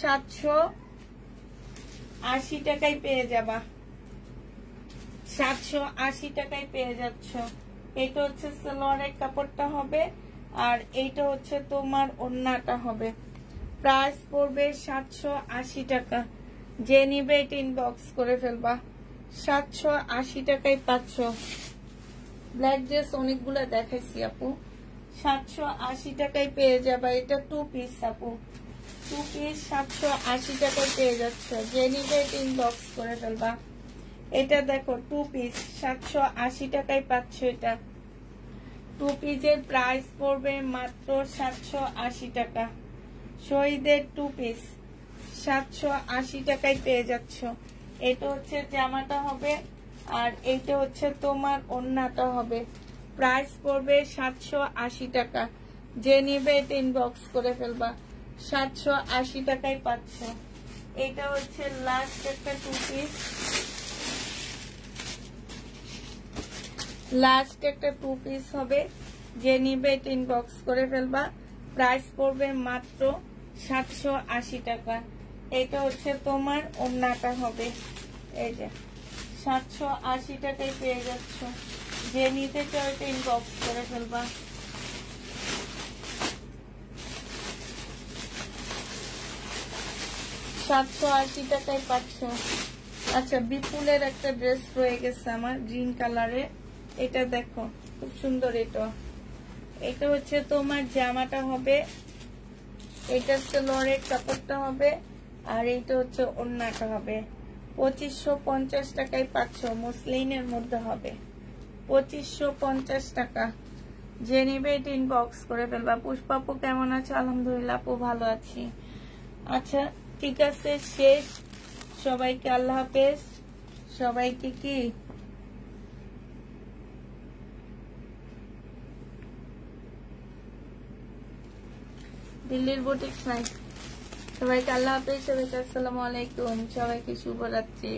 780 টাকায় পেয়ে যাবা, 780 টাকায় পেয়ে যাচ্ছ। এটা হচ্ছে সালোয়ারের কাপড়টা হবে, আর এইটা হচ্ছে তোমার ওড়নাটা হবে, প্রাইস পড়বে 780 টাকা। যে নিবে এটা ইনবক্স করে ফেলবা, 780 টাকায় পাচ্ছ। ব্ল্যাক ড্রেস অনেকগুলো দেখাইছি আপু, 780 টাকায় পেয়ে যাবা। এটা 2 পিস আপু, 2 পিস 780 টাকায় পেয়ে যাচ্ছ। যে নিবে এটা ইনবক্স করে ফেলবা। এটা দেখো 2 পিস 780 টাকায় পাচ্ছ। এটা 2 পিসের প্রাইস পড়বে মাত্র 780 টাকা। শহীদের 2 পিস 780 টাকায় পেয়ে যাচ্ছ। এটা হচ্ছে জামাটা হবে, আর এইটা হচ্ছে তোমার ওড়নাটা হবে, প্রাইস পড়বে 780 টাকা। যে নিবে এটা ইনবক্স করে ফেলবা, 780 টাকায় পাচ্ছ। এটা হচ্ছে লাস্ট একটা 2 পিস, লাস্ট একটা 2 পিস হবে। যে নিবে এটা ইনবক্স করে ফেলবা, প্রাইস পড়বে মাত্র 780 টাকা। এটা হচ্ছে তোমার ওড়নাটা হবে, এই যে 780 টাকায় পেয়ে যাচ্ছ। যে নিতে চাও এটা ইনবক্স করে ফেলবা। $780 টাকায় পাচ্ছ। আচ্ছা, বিপুলের একটা ড্রেস রয়ে গেছে আমার গ্রিন কালারে, এটা দেখো খুব সুন্দর। এটা হচ্ছে তোমার জামাটা হবে, এটা সালোয়ারের কাপড়টা হবে, আর এইটা হচ্ছে ওড়নাটা হবে। 2550 টাকায় পাচ্ছ, মসলিনের মধ্যে হবে, 2550 টাকা। যে নিবে এটা ইনবক্স করে ফেলবা। পুষ্পাপু কেমন আছে? আলহামদুলিল্লাহ আপু ভালো আছি। আচ্ছা ঠিক আছে, শেষ। সবাইকে আল্লাহ হাফেজ। সবাইকে কি দিল্লির বুটিক্স নাই। সবাইকে আল্লাহ হাফেজ, সবাইকে আসসালামু আলাইকুম, সবাইকে শুভরাত্রি।